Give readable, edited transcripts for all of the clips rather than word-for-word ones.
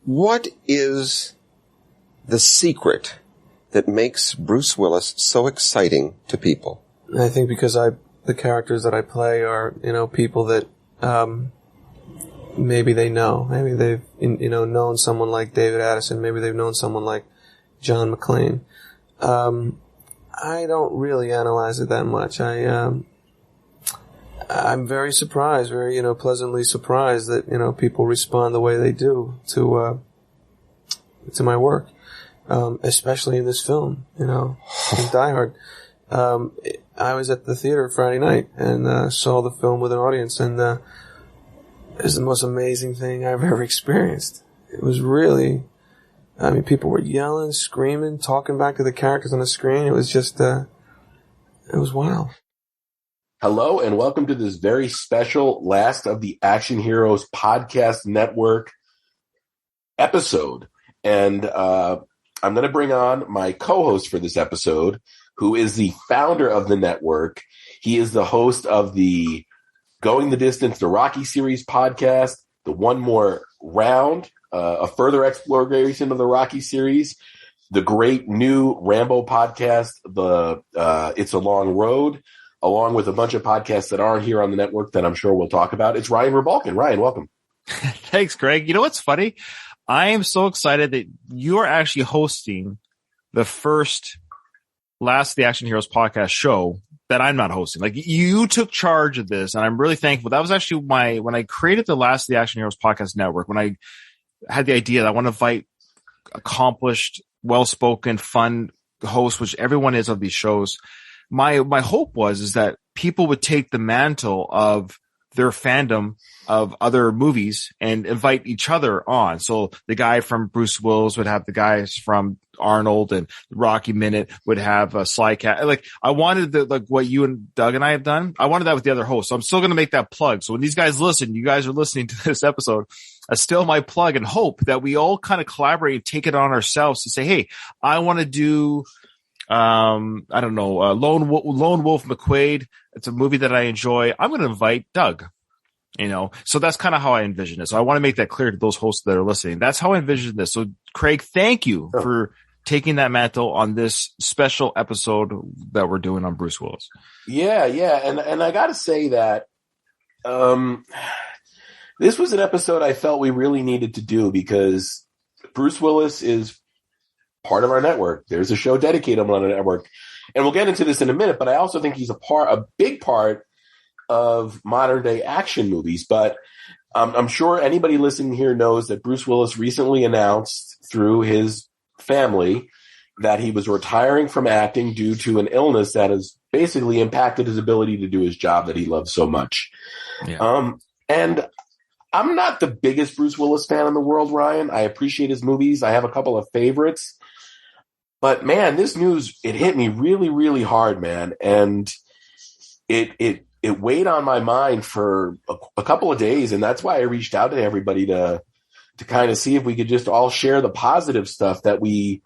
What is the secret that makes Bruce Willis so exciting to people? I think because the characters that I play are, people that maybe they know. Maybe they've, known someone like David Addison. Maybe they've known someone like John McClane. I don't really analyze it that much. I'm very surprised, very, pleasantly surprised that, people respond the way they do to my work. Especially in this film, in Die Hard. I was at the theater Friday night and saw the film with an audience, and it was the most amazing thing I've ever experienced. It was really, people were yelling, screaming, talking back to the characters on the screen. It was just, it was wild. Hello, and welcome to this very special Last of the Action Heroes Podcast Network episode. And I'm going to bring on my co-host for this episode, who is the founder of the network. He is the host of the Going the Distance, the Rocky series podcast, the One More Round, a further exploration of the Rocky series, the great new Rambo podcast, the It's a Long Road, along with a bunch of podcasts that aren't here on the network that I'm sure we'll talk about. It's Ryan Rebalkin. Ryan, welcome. Thanks, Greg. You know what's funny? I am so excited that you are actually hosting the first Last of the Action Heroes podcast show that I'm not hosting. Like, you took charge of this, and I'm really thankful. That was actually when I created the Last of the Action Heroes podcast network, when I had the idea that I want to invite accomplished, well-spoken, fun hosts, which everyone is of these shows. My hope is that people would take the mantle of their fandom of other movies and invite each other on. So the guy from Bruce Willis would have the guys from Arnold, and Rocky Minute would have Sly Cat. Like, I wanted what you and Doug and I have done. I wanted that with the other hosts. So I'm still going to make that plug. So when these guys listen, you guys are listening to this episode, I still my plug and hope that we all kind of collaborate and take it on ourselves to say, hey, I want to do, Lone Wolf McQuade. It's a movie that I enjoy. I'm going to invite Doug. So that's kind of how I envision it. So I want to make that clear to those hosts that are listening. That's how I envision this. So Craig, thank you for taking that mantle on this special episode that we're doing on Bruce Willis. Yeah. And I got to say that, this was an episode I felt we really needed to do because Bruce Willis is part of our network. There's a show dedicated on our network, and we'll get into this in a minute, but I also think he's a big part of modern day action movies. But I'm sure anybody listening here knows that Bruce Willis recently announced through his family that he was retiring from acting due to an illness that has basically impacted his ability to do his job that he loves so much. Yeah. And I'm not the biggest Bruce Willis fan in the world, Ryan. I appreciate his movies. I have a couple of favorites, but man, this news, it hit me really, really hard, man. And it weighed on my mind for a couple of days. And that's why I reached out to everybody to kind of see if we could just all share the positive stuff that we've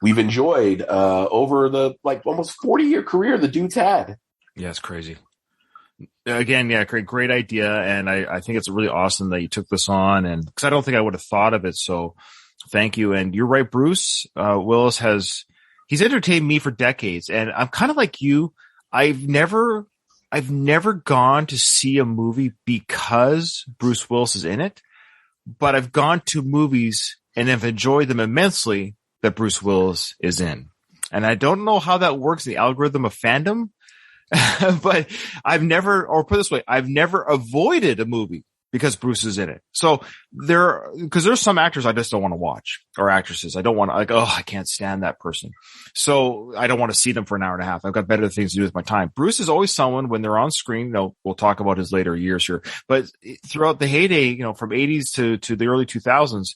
enjoyed over the almost 40-year career the dude's had. Yeah, it's crazy. Again, yeah, great idea. And I think it's really awesome that you took this on, and because I don't think I would have thought of it. So thank you. And you're right. Bruce Willis he's entertained me for decades, and I'm kind of like you. I've never gone to see a movie because Bruce Willis is in it, but I've gone to movies and have enjoyed them immensely that Bruce Willis is in. And I don't know how that works in the algorithm of fandom, but I've never avoided a movie because Bruce is in it. So because there's some actors I just don't want to watch, or actresses. I don't want to, I can't stand that person. So I don't want to see them for an hour and a half. I've got better things to do with my time. Bruce is always someone when they're on screen. We'll talk about his later years here, but throughout the heyday, from 80s to the early 2000s,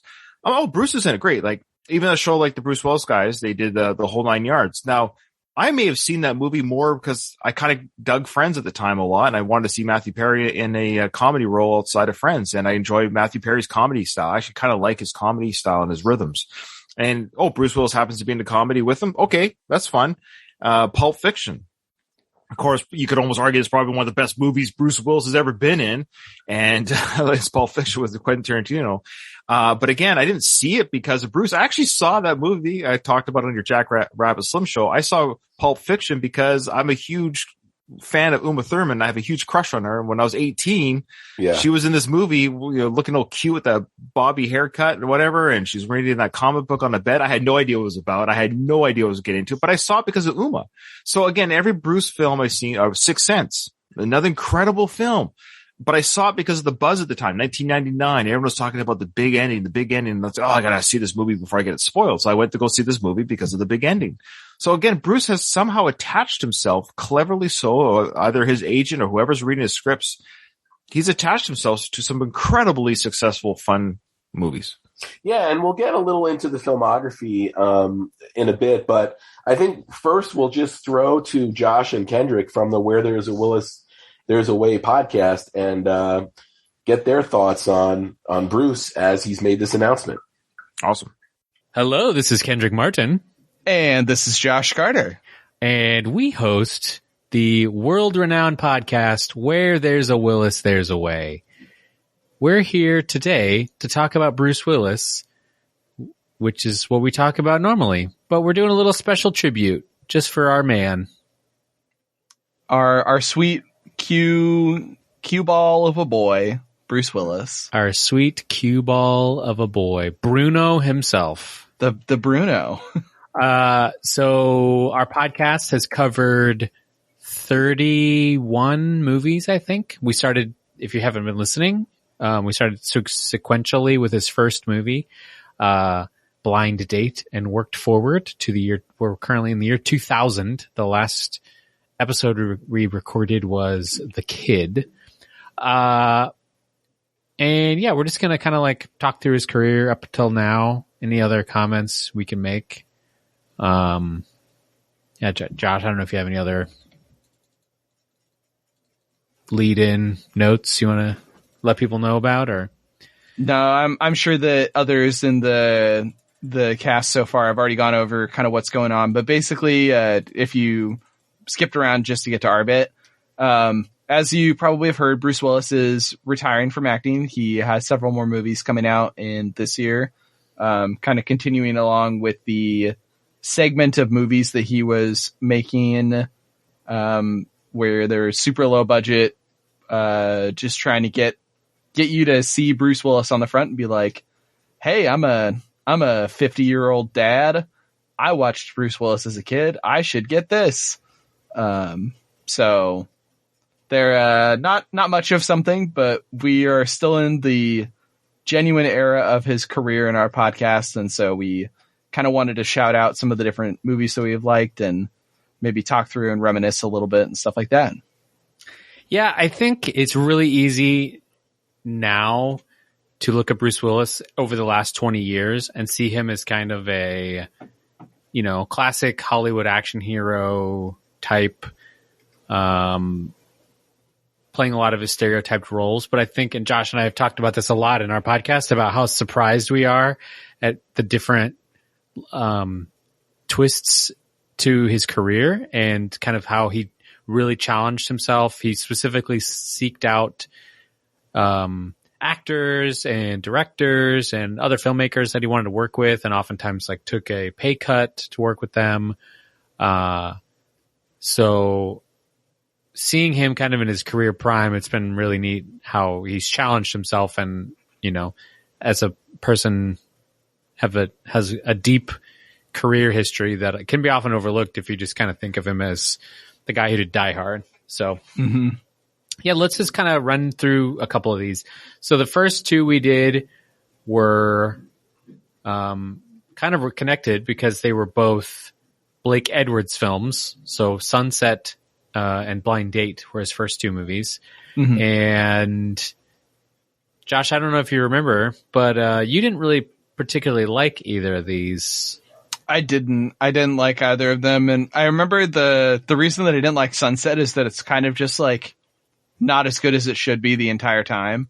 Bruce is in it. Great. Like even a show like the Bruce Willis guys, they did the whole 9 yards. Now, I may have seen that movie more because I kind of dug Friends at the time a lot, and I wanted to see Matthew Perry in a comedy role outside of Friends, and I enjoy Matthew Perry's comedy style. I actually kind of like his comedy style and his rhythms. And, Bruce Willis happens to be in the comedy with him. Okay, that's fun. Pulp Fiction. Of course, you could almost argue it's probably one of the best movies Bruce Willis has ever been in. And it's Pulp Fiction with Quentin Tarantino. But again, I didn't see it because of Bruce. I actually saw that movie. I talked about it on your Jack Rabbit Slim show. I saw Pulp Fiction because I'm a huge fan of Uma Thurman. I have a huge crush on her. And when I was 18, she was in this movie, looking all cute with that bobby haircut and whatever. And she's reading that comic book on the bed. I had no idea what it was about. I had no idea what I was getting into, but I saw it because of Uma. So again, every Bruce film I've seen, Sixth Sense, another incredible film. But I saw it because of the buzz at the time, 1999. Everyone was talking about the big ending. And I was like, I gotta see this movie before I get it spoiled. So I went to go see this movie because of the big ending. So again, Bruce has somehow attached himself, cleverly so, or either his agent or whoever's reading his scripts, he's attached himself to some incredibly successful, fun movies. Yeah, and we'll get a little into the filmography in a bit, but I think first we'll just throw to Josh and Kendrick from the Where There's a Willis, There's a Way podcast and get their thoughts on Bruce as he's made this announcement. Awesome. Hello, this is Kendrick Martin. And this is Josh Carter. And we host the world-renowned podcast, Where There's a Willis, There's a Way. We're here today to talk about Bruce Willis, which is what we talk about normally. But we're doing a little special tribute just for our man. Our sweet cue ball of a boy, Bruce Willis. Our sweet cue ball of a boy, Bruno himself. The Bruno. So our podcast has covered 31 movies, I think. We started, if you haven't been listening, we started sequentially with his first movie, Blind Date, and worked forward to the year, we're currently in the year 2000. The last episode we recorded was The Kid. And yeah, we're just going to kind of like talk through his career up until now. Any other comments we can make? Yeah, Josh, I don't know if you have any other lead-in notes you want to let people know about, or? No, I'm sure that others in the cast so far have already gone over kind of what's going on. But basically, if you skipped around just to get to our bit, as you probably have heard, Bruce Willis is retiring from acting. He has several more movies coming out in this year, kind of continuing along with the segment of movies that he was making, where they're super low budget, just trying to get you to see Bruce Willis on the front and be like, hey, I'm a 50-year-old dad. I watched Bruce Willis as a kid. I should get this. So they're not much of something, but we are still in the genuine era of his career in our podcast, and so we kind of wanted to shout out some of the different movies that we have liked and maybe talk through and reminisce a little bit and stuff like that. Yeah, I think it's really easy now to look at Bruce Willis over the last 20 years and see him as kind of a, classic Hollywood action hero type, playing a lot of his stereotyped roles. But I think, and Josh and I have talked about this a lot in our podcast, about how surprised we are at the different twists to his career and kind of how he really challenged himself. He specifically seeked out actors and directors and other filmmakers that he wanted to work with, and oftentimes like took a pay cut to work with them. So seeing him kind of in his career prime, it's been really neat how he's challenged himself and, as a person has a deep career history that can be often overlooked if you just kind of think of him as the guy who did Die Hard. So yeah, let's just kind of run through a couple of these. So the first two we did were kind of connected because they were both Blake Edwards films. So Sunset and Blind Date were his first two movies. And Josh, I don't know if you remember, but you didn't really particularly like either of these. I didn't like either of them. And I remember the reason that I didn't like Sunset is that it's kind of just like not as good as it should be the entire time.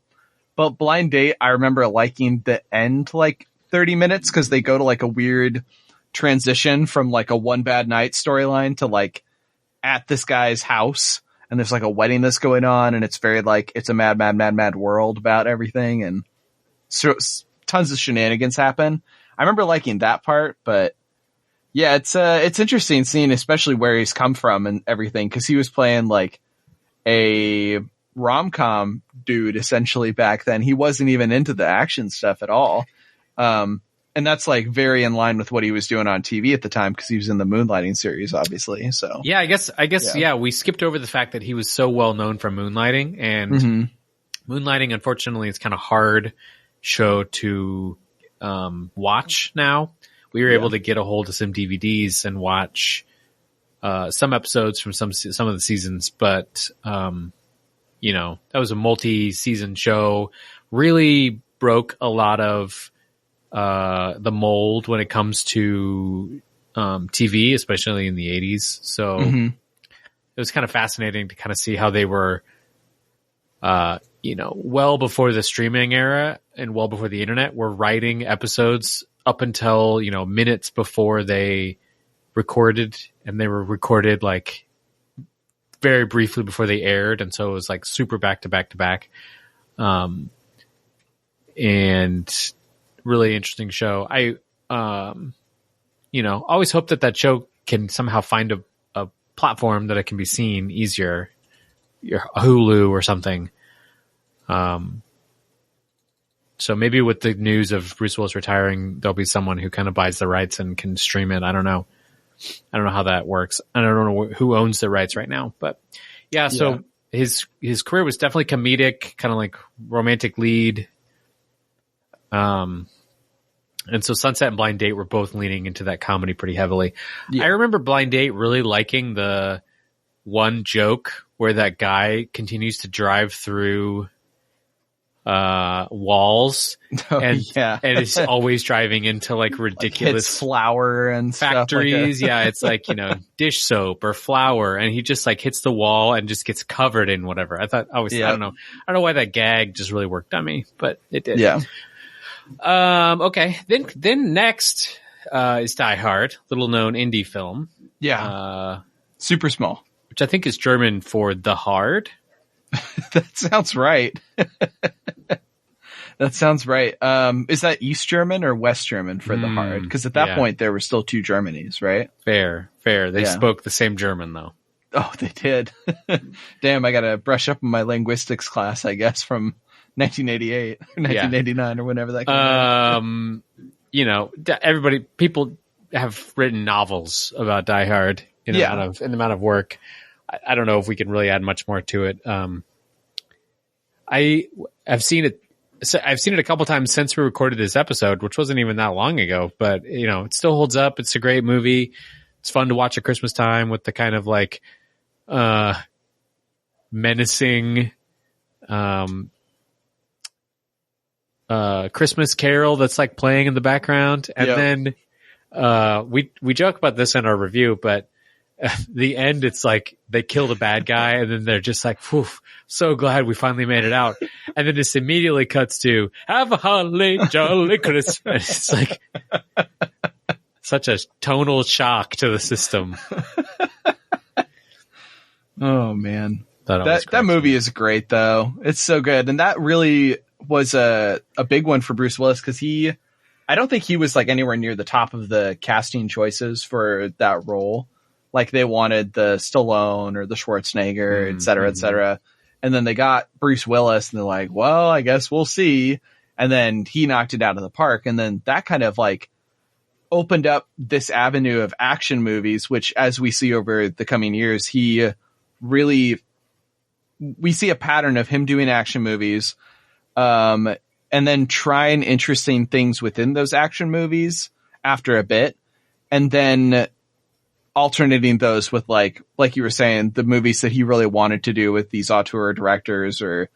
But Blind Date, I remember liking the end like 30 minutes because they go to like a weird transition from like a One Bad Night storyline to like at this guy's house, and there's like a wedding that's going on, and it's very like, it's a mad world about everything, and so tons of shenanigans happen. I remember liking that part, but yeah, it's interesting seeing especially where he's come from and everything, because he was playing like a rom-com dude essentially back then. He wasn't even into the action stuff at all. And that's like very in line with what he was doing on TV at the time, because he was in the Moonlighting series, obviously. So yeah, I guess, yeah, we skipped over the fact that he was so well known for Moonlighting, and Moonlighting, unfortunately, is kind of hard show to watch now. We were able to get a hold of some DVDs and watch some episodes from some of the seasons, but you know, that was a multi-season show. Really broke a lot of the mold when it comes to TV, especially in the 80s. So it was kind of fascinating to kind of see how they were, you know, well before the streaming era and well before the internet, were writing episodes up until, you know, minutes before they recorded, and they were recorded like very briefly before they aired. And so it was like super back to back to back. And really interesting show. I, you know, always hope that show can somehow find a platform that it can be seen easier, your Hulu or something. So maybe with the news of Bruce Willis retiring, there'll be someone who kind of buys the rights and can stream it. I don't know how that works. I don't know who owns the rights right now, but yeah. So his career was definitely comedic, kind of like romantic lead. And so Sunset and Blind Date were both leaning into that comedy pretty heavily. Yeah. I remember Blind Date really liking the one joke where that guy continues to drive through walls and is always driving into like ridiculous like flour and factories. Stuff like yeah, it's like, you know, dish soap or flour, and he just like hits the wall and just gets covered in whatever. I don't know why that gag just really worked on me, but it did. Yeah. Okay. Then next is Die Hard, little known indie film. Yeah. Super small, which I think is German for the hard. That sounds right. That sounds right. Is that East German or West German for the hard? Because at that point there were still two Germanys, right? Fair. They spoke the same German though. Oh, they did. Damn, I got to brush up on my linguistics class, I guess, from 1988 or 1989 or whenever that came out. You know, people have written novels about Die Hard in the amount of work. I don't know if we can really add much more to it. I've seen it a couple times since we recorded this episode, which wasn't even that long ago, but you know, it still holds up. It's a great movie. It's fun to watch at Christmas time with the kind of like, menacing, Christmas Carol that's like playing in the background. And then, we joke about this in our review, but the end, it's like they kill the bad guy and then they're just like, whew, so glad we finally made it out. And then this immediately cuts to have a holly jolly Christmas. It's like such a tonal shock to the system. Oh man. That movie is great though. It's so good. And that really was a big one for Bruce Willis, because I don't think he was like anywhere near the top of the casting choices for that role. Like they wanted the Stallone or the Schwarzenegger, et cetera, et cetera. And then they got Bruce Willis and they're like, well, I guess we'll see. And then he knocked it out of the park. And then that kind of like opened up this avenue of action movies, which as we see over the coming years, we see a pattern of him doing action movies, and then trying interesting things within those action movies after a bit. And then alternating those with like you were saying, the movies that he really wanted to do with these auteur directors or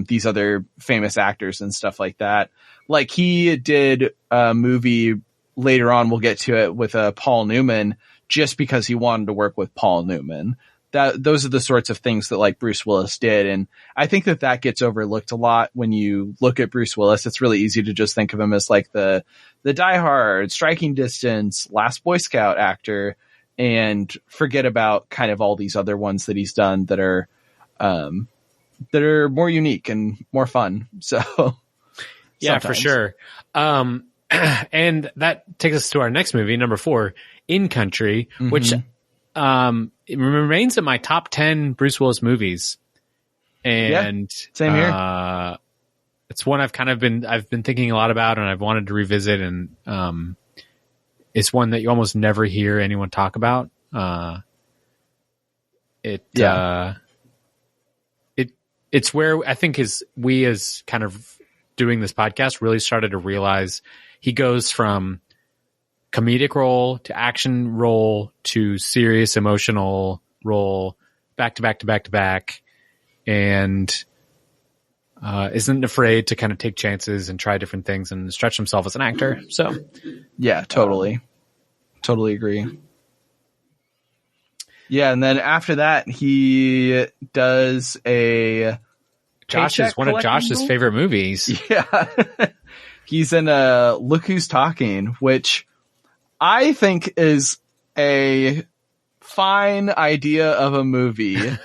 these other famous actors and stuff like that. Like he did a movie later on, we'll get to it, with Paul Newman, just because he wanted to work with Paul Newman. Those are the sorts of things that like Bruce Willis did. And I think that gets overlooked a lot when you look at Bruce Willis. It's really easy to just think of him as like the Die Hard, Striking Distance, Last Boy Scout actor. and forget about kind of all these other ones that he's done that are more unique and more fun. So yeah, for sure. And that takes us to our next movie, number 4, In Country, which it remains in my top 10 Bruce Willis movies. And same here. It's one I've been thinking a lot about, and I've wanted to revisit, and it's one that you almost never hear anyone talk about. It's where I think we as kind of doing this podcast really started to realize he goes from comedic role to action role to serious emotional role back to back to back to back, and isn't afraid to kind of take chances and try different things and stretch himself as an actor. So yeah, totally agree. Yeah, and then after that he does one of Josh's favorite movies. Yeah. He's in Look Who's Talking, which I think is a fine idea of a movie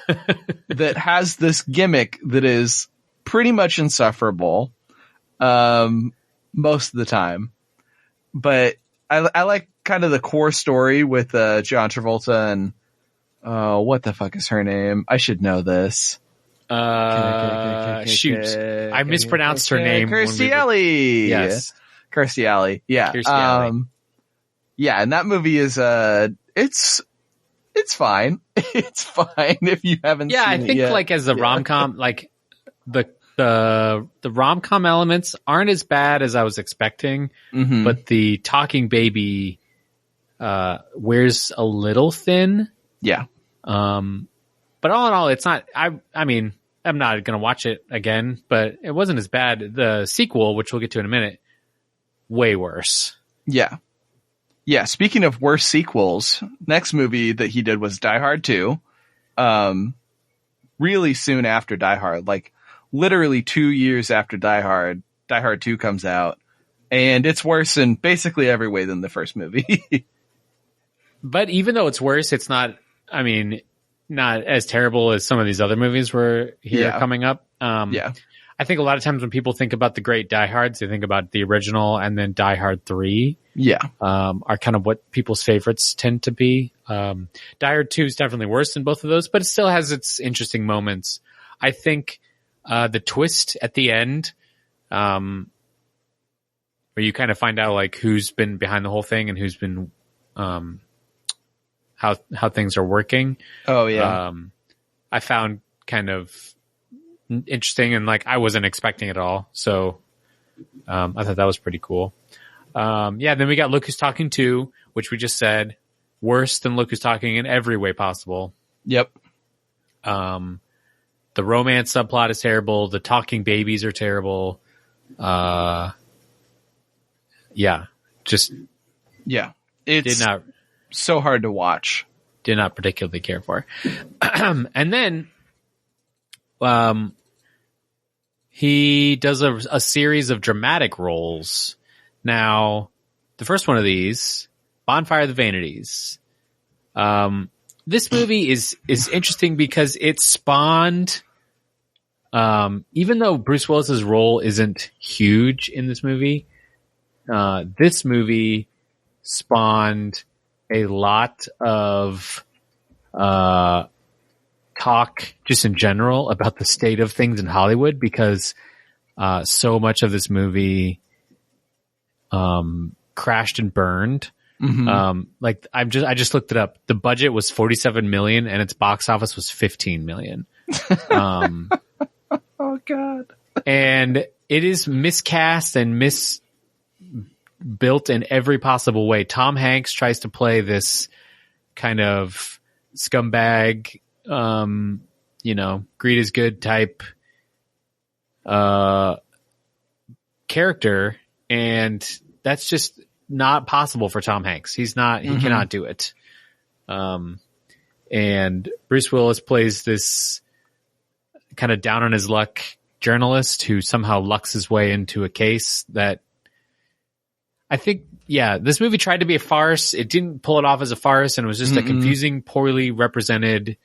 that has this gimmick that is pretty much insufferable most of the time. But I like kind of the core story with John Travolta and what the fuck is her name? I should know this. Shoot. I mispronounced her name. Kirstie Alley. Yes. Kirstie Alley. Yeah. Kirstie Alley. Yeah, and that movie is it's fine. It's fine if you haven't seen it. Yeah, I think like as a rom-com, like the rom-com elements aren't as bad as I was expecting, but the talking baby wears a little thin. Yeah. But all in all, it's not, I mean, I'm not going to watch it again, but it wasn't as bad. The sequel, which we'll get to in a minute, way worse. Yeah. Yeah. Speaking of worse sequels, next movie that he did was Die Hard 2. Really soon after Die Hard, like literally 2 years after Die Hard 2 comes out. And it's worse in basically every way than the first movie. But even though it's worse, it's not, I mean, not as terrible as some of these other movies were here coming up. I think a lot of times when people think about the great Die Hards, they think about the original and then Die Hard 3. Yeah. Are kind of what people's favorites tend to be. Die Hard 2 is definitely worse than both of those, but it still has its interesting moments. I think the twist at the end, where you kind of find out like who's been behind the whole thing and who's been how things are working. Oh yeah. I found kind of interesting, and like I wasn't expecting it at all. So I thought that was pretty cool. Then we got Look Who's Talking 2, which we just said worse than Look Who's Talking in every way possible. Yep. The romance subplot is terrible. The talking babies are terrible. It's so hard to watch. Did not particularly care for. And then he does a series of dramatic roles. Now, the first one of these, Bonfire of the Vanities. This movie is interesting because it spawned, even though Bruce Willis's role isn't huge in this movie spawned a lot of talk just in general about the state of things in Hollywood, because so much of this movie crashed and burned. Like I just looked it up. The budget was $47 million and its box office was $15 million. Oh God. And it is miscast and built in every possible way. Tom Hanks tries to play this kind of scumbag, greed is good type character, and that's just not possible for Tom Hanks. He cannot do it. And Bruce Willis plays this kind of down on his luck journalist who somehow lucks his way into a case that I think, yeah, this movie tried to be a farce. It didn't pull it off as a farce, and it was just a confusing, poorly represented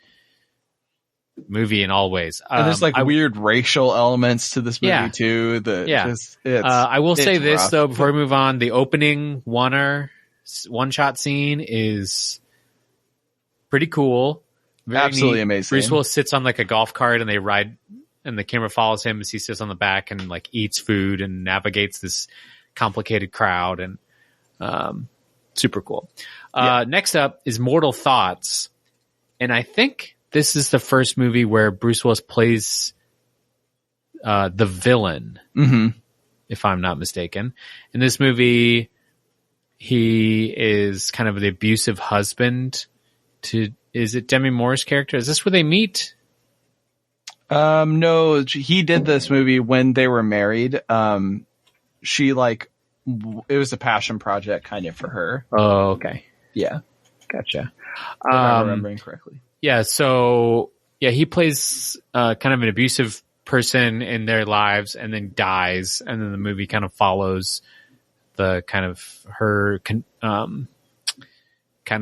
movie in all ways. And there's weird racial elements to this movie too. I will say this rough. Though, before we move on, the opening one-shot scene is pretty cool. Very absolutely neat. Amazing. Bruce Willis sits on like a golf cart and they ride, and the camera follows him as he sits on the back and like eats food and navigates this complicated crowd, and super cool. Next up is Mortal Thoughts, and I think this is the first movie where Bruce Willis plays the villain, if I'm not mistaken. In this movie, he is kind of the abusive husband to, is it Demi Moore's character? Is this where they meet? No, he did this movie when they were married. She it was a passion project kind of for her. Oh, okay. Yeah. Gotcha. If I'm remembering correctly. Yeah. So yeah, he plays kind of an abusive person in their lives and then dies. And then the movie kind of follows the kind of her, kind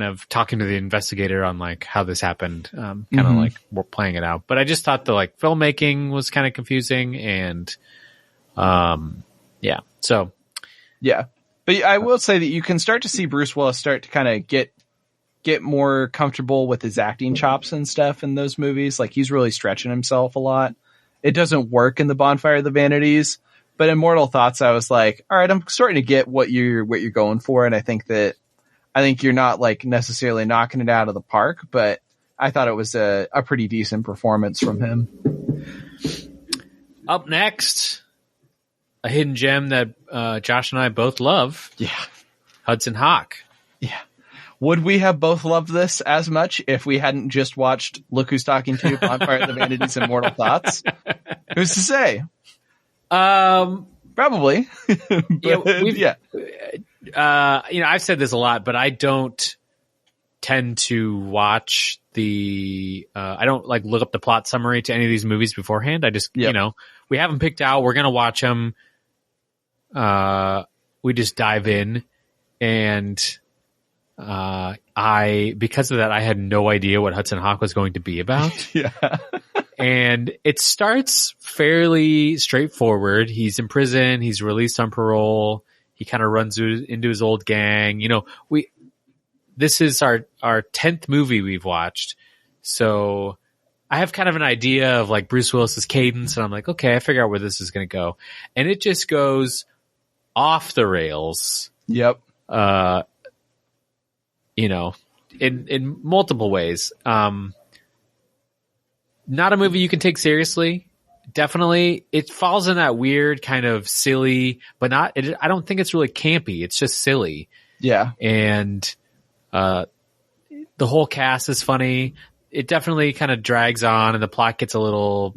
of talking to the investigator on like how this happened, kind of like we're playing it out. But I just thought the like filmmaking was kind of confusing, and yeah. So yeah, but I will say that you can start to see Bruce Willis start to kind of get more comfortable with his acting chops and stuff in those movies. Like he's really stretching himself a lot. It doesn't work in The Bonfire of the Vanities, but in Mortal Thoughts, I was like, all right, I'm starting to get what you're going for, and I think you're not like necessarily knocking it out of the park, but I thought it was a pretty decent performance from him. Up next, a hidden gem that Josh and I both love. Yeah. Hudson Hawk. Yeah. Would we have both loved this as much if we hadn't just watched Look Who's Talking To, Bonfire of the Vanities, and Mortal Thoughts? Who's to say? Probably. Yeah, I've said this a lot, but I don't tend to watch I don't like look up the plot summary to any of these movies beforehand. I just, we have them picked out. We're going to watch them. We just dive in, and because of that, I had no idea what Hudson Hawk was going to be about. Yeah. And it starts fairly straightforward. He's in prison. He's released on parole. He kind of runs into his old gang. This is our 10th movie we've watched. So I have kind of an idea of like Bruce Willis's cadence, and I'm like, okay, I figure out where this is going to go. And it just goes off the rails. Yep. In multiple ways. Not a movie you can take seriously. Definitely, it falls in that weird kind of silly, but I don't think it's really campy. It's just silly. Yeah. And the whole cast is funny. It definitely kind of drags on, and the plot gets a little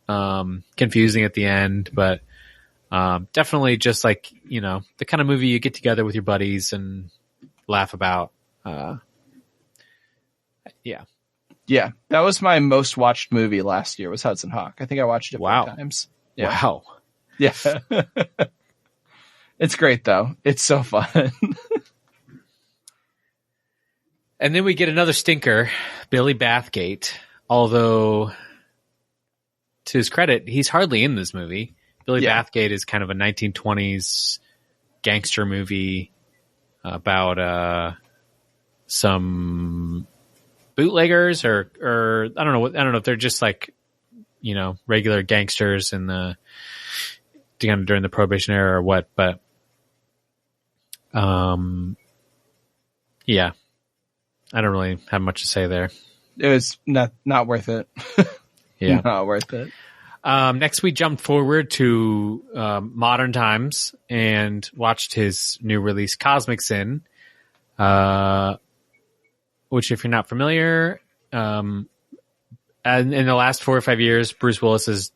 confusing at the end, but definitely just like, the kind of movie you get together with your buddies and laugh about. Yeah. Yeah, that was my most watched movie last year, was Hudson Hawk. I think I watched it 4 times. Yeah. Wow. Yeah. It's great, though. It's so fun. And then we get another stinker, Billy Bathgate. Although, to his credit, he's hardly in this movie. Billy Bathgate is kind of a 1920s gangster movie about some bootleggers or I don't know if they're just like, regular gangsters during the Prohibition era or what, but yeah, I don't really have much to say there. It was not worth it. Yeah. Not worth it. Next we jumped forward to modern times and watched his new release Cosmic Sin, which, if you're not familiar, and in the last 4 or 5 years, Bruce Willis has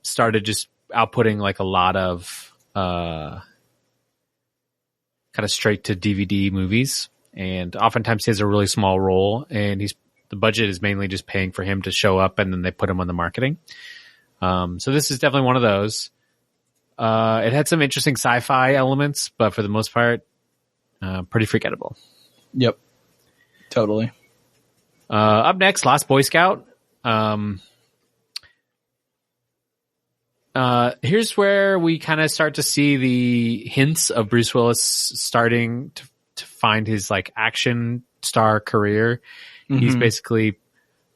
started just outputting like a lot of kind of straight to DVD movies, and oftentimes he has a really small role, and the budget is mainly just paying for him to show up, and then they put him on the marketing. So this is definitely one of those. It had some interesting sci-fi elements, but for the most part, pretty forgettable. Yep. Totally. Up next, Last Boy Scout. Here's where we kind of start to see the hints of Bruce Willis starting to find his like action star career. Mm-hmm. He's basically,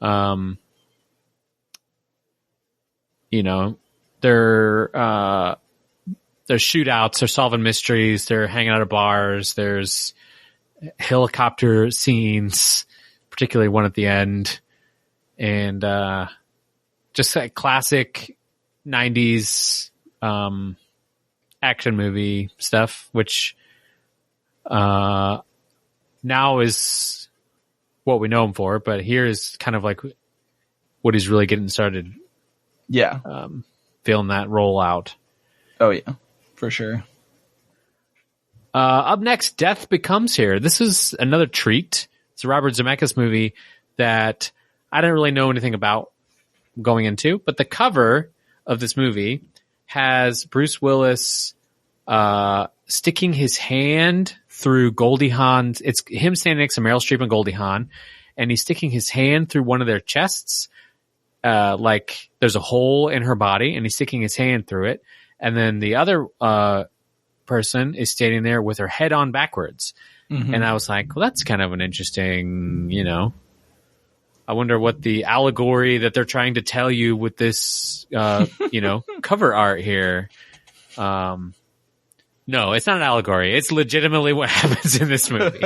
they're shootouts, they're solving mysteries, they're hanging out at bars, there's helicopter scenes, particularly one at the end, and just that classic 90s action movie stuff, which now is what we know him for, but here is kind of like what he's really getting started. Yeah. Feeling that roll out. Oh, yeah, for sure. Up next, Death Becomes Here. This is another treat. It's a Robert Zemeckis movie that I didn't really know anything about going into, but the cover of this movie has Bruce Willis sticking his hand through Goldie Hawn's. It's him standing next to Meryl Streep and Goldie Hawn, and he's sticking his hand through one of their chests, like there's a hole in her body, and he's sticking his hand through it. And then the other person is standing there with her head on backwards. Mm-hmm. And I was like, well, that's kind of an interesting, I wonder what the allegory that they're trying to tell you with this, cover art here. No, it's not an allegory. It's legitimately what happens in this movie.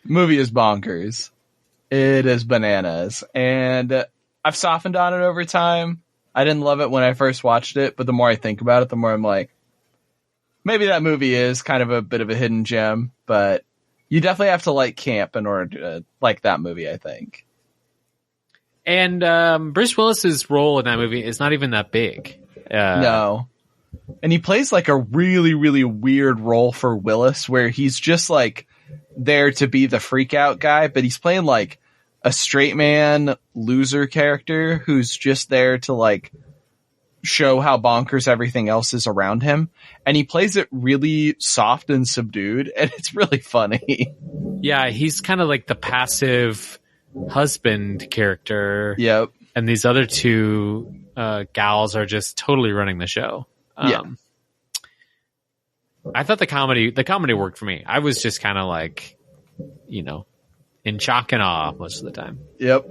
Movie is bonkers. It is bananas. And I've softened on it over time. I didn't love it when I first watched it, but the more I think about it, the more I'm like, maybe that movie is kind of a bit of a hidden gem, but you definitely have to like camp in order to like that movie, I think. And Bruce Willis's role in that movie is not even that big. No. And he plays like a really, really weird role for Willis, where he's just like there to be the freak out guy, but he's playing like a straight man loser character who's just there to like show how bonkers everything else is around him. And he plays it really soft and subdued, and it's really funny. Yeah, he's kind of like the passive husband character. Yep. And these other two gals are just totally running the show. Yeah. I thought the comedy worked for me. I was just kind of like, in shock and awe most of the time. Yep.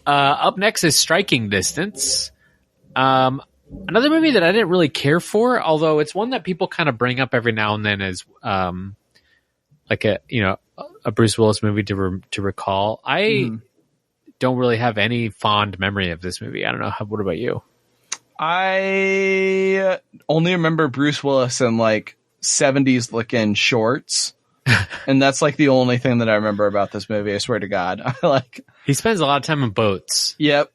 Up next is Striking Distance. Another movie that I didn't really care for, although it's one that people kind of bring up every now and then as like a Bruce Willis movie to recall. I don't really have any fond memory of this movie. I don't know. What about you? I only remember Bruce Willis in like 70s looking shorts. And that's like the only thing that I remember about this movie. I swear to God. He spends a lot of time in boats. Yep.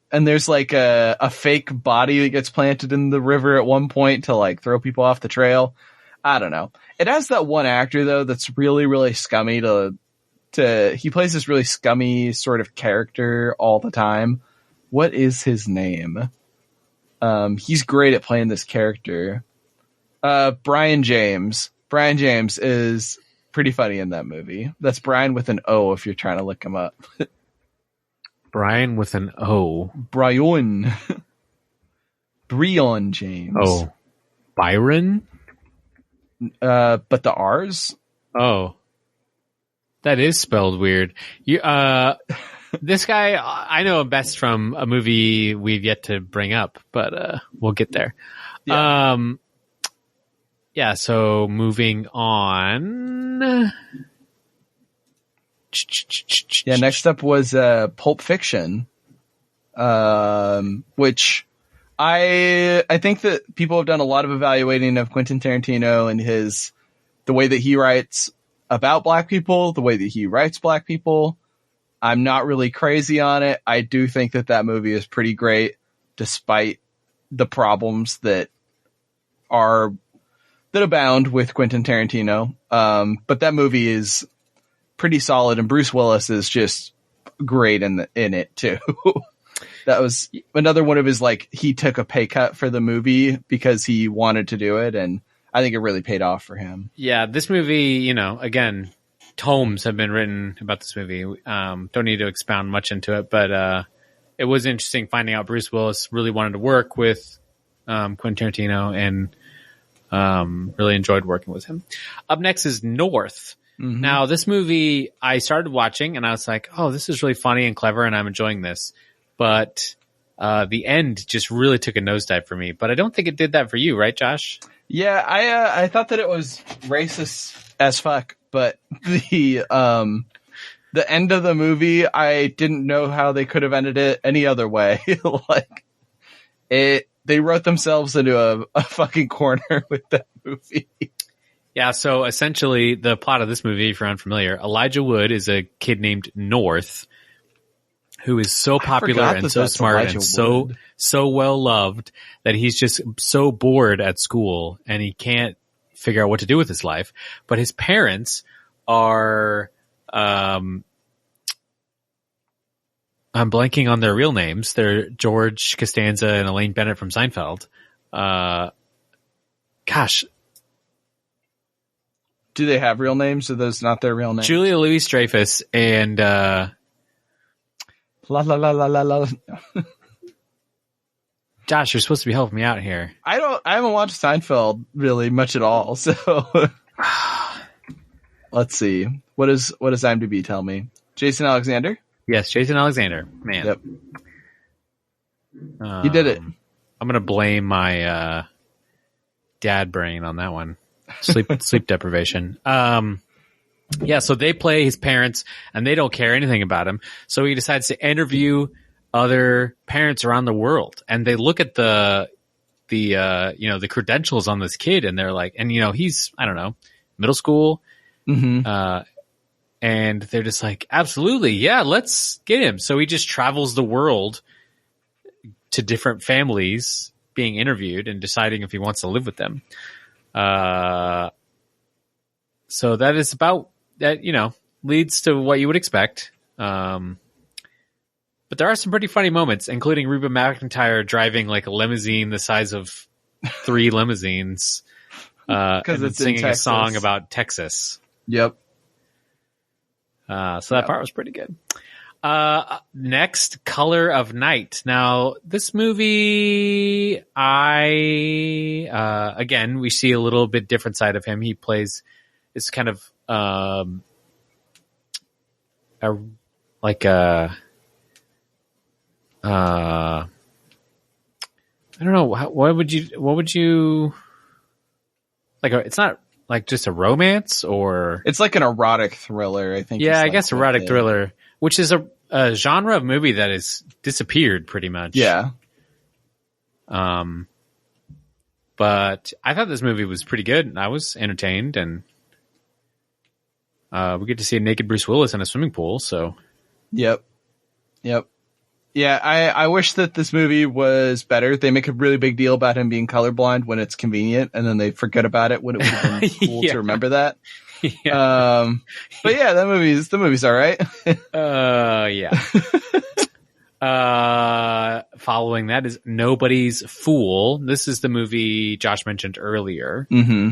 And there's like a fake body that gets planted in the river at one point to like throw people off the trail. I don't know. It has that one actor though that's really, really scummy he plays this really scummy sort of character all the time. What is his name? He's great at playing this character. Brian James. Brian James is pretty funny in that movie. That's Brian with an O if you're trying to look him up. Brian with an O. Brian James. Oh. Byron? But the R's? Oh. That is spelled weird. This guy, I know him best from a movie we've yet to bring up, but we'll get there. Yeah. So moving on. Yeah, next up was Pulp Fiction, which I think that people have done a lot of evaluating of Quentin Tarantino and the way that he writes about black people, the way that he writes black people. I'm not really crazy on it. I do think that movie is pretty great, despite the problems that abound with Quentin Tarantino. But that movie is pretty solid, and Bruce Willis is just great in it too. That was another one of his, like, he took a pay cut for the movie because he wanted to do it. And I think it really paid off for him. Yeah, this movie, you know, again, tomes have been written about this movie. Don't need to expound much into it, but it was interesting finding out Bruce Willis really wanted to work with Quentin Tarantino and really enjoyed working with him. Up next is North. Mm-hmm. Now, this movie I started watching and I was like, oh, this is really funny and clever and I'm enjoying this. But the end just really took a nosedive for me. But I don't think it did that for you, right, Josh? Yeah, I thought that it was racist as fuck, but the end of the movie, I didn't know how they could have ended it any other way. Like, they wrote themselves into a fucking corner with that movie. Yeah, so essentially the plot of this movie, if you're unfamiliar, Elijah Wood is a kid named North who is so popular and so smart and so well loved that he's just so bored at school and he can't figure out what to do with his life. But his parents are, I'm blanking on their real names. They're George Costanza and Elaine Bennett from Seinfeld. Gosh. Do they have real names? Are those not their real names? Julia Louis-Dreyfus and, La la la la la la. Josh, you're supposed to be helping me out here. I haven't watched Seinfeld really much at all, so let's see. What does IMDb tell me? Jason Alexander? Yes, Jason Alexander. Man. Yep. You did it. I'm gonna blame my dad brain on that one. Sleep deprivation. Yeah, so they play his parents and they don't care anything about him. So he decides to interview other parents around the world and they look at the credentials on this kid and they're like, and he's, I don't know, middle school. Mm-hmm. And they're just like, absolutely. Yeah, let's get him. So he just travels the world to different families being interviewed and deciding if he wants to live with them. So that is about that, leads to what you would expect. But there are some pretty funny moments, including Reba McEntire driving like a limousine the size of 3 limousines, and it's singing a song about Texas. Yep. So that part was pretty good. Next, Color of Night. Now, this movie, again, we see a little bit different side of him. He plays this kind of, I don't know, what would you, like, it's not like just a romance or? It's like an erotic thriller, I think. Yeah, I guess erotic thriller, which is a genre of movie that has disappeared pretty much. Yeah. But I thought this movie was pretty good and I was entertained and, we get to see a naked Bruce Willis in a swimming pool. So. Yep. Yeah. I wish that this movie was better. They make a really big deal about him being colorblind when it's convenient and then they forget about it when it would have been cool to remember that. Yeah. But yeah, the movie's all right. Yeah. Following that is Nobody's Fool. This is the movie Josh mentioned earlier. Mm-hmm.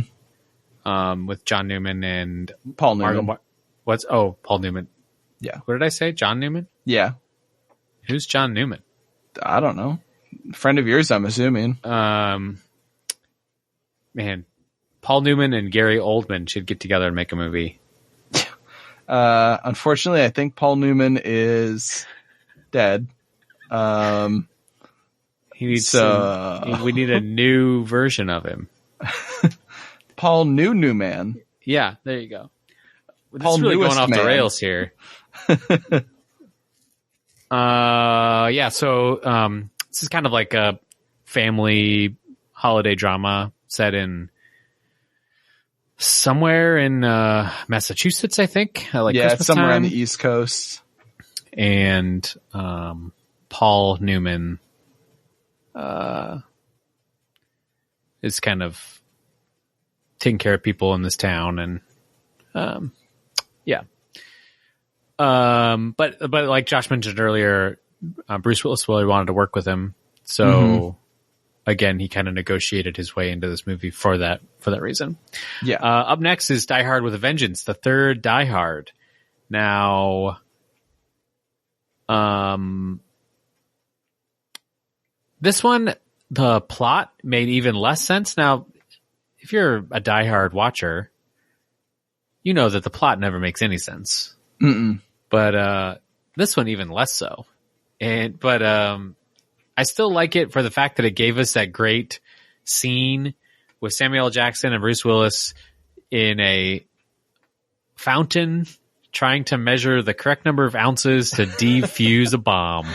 With John Newman and Paul Newman. Paul Newman. Yeah. What did I say? John Newman? Yeah. Who's John Newman? I don't know. Friend of yours, I'm assuming. Man, Paul Newman and Gary Oldman should get together and make a movie. Unfortunately, I think Paul Newman is dead. We need a new version of him. Paul Newman. Yeah, there you go. Paul really Newest going off man. the rails here. Yeah, so this is kind of like a family holiday drama set in somewhere in Massachusetts, I think. Christmas somewhere time. On the East Coast. And Paul Newman is kind of taking care of people in this town, and yeah. But like Josh mentioned earlier, Bruce Willis really wanted to work with him. So again, he kind of negotiated his way into this movie for that reason. Yeah. Up next is Die Hard with a Vengeance, the third Die Hard. Now, this one, the plot made even less sense. Now, if you're a Die Hard watcher, you know that the plot never makes any sense. But this one even less so. But I still like it for the fact that it gave us that great scene with Samuel L. Jackson and Bruce Willis in a fountain trying to measure the correct number of ounces to defuse a bomb.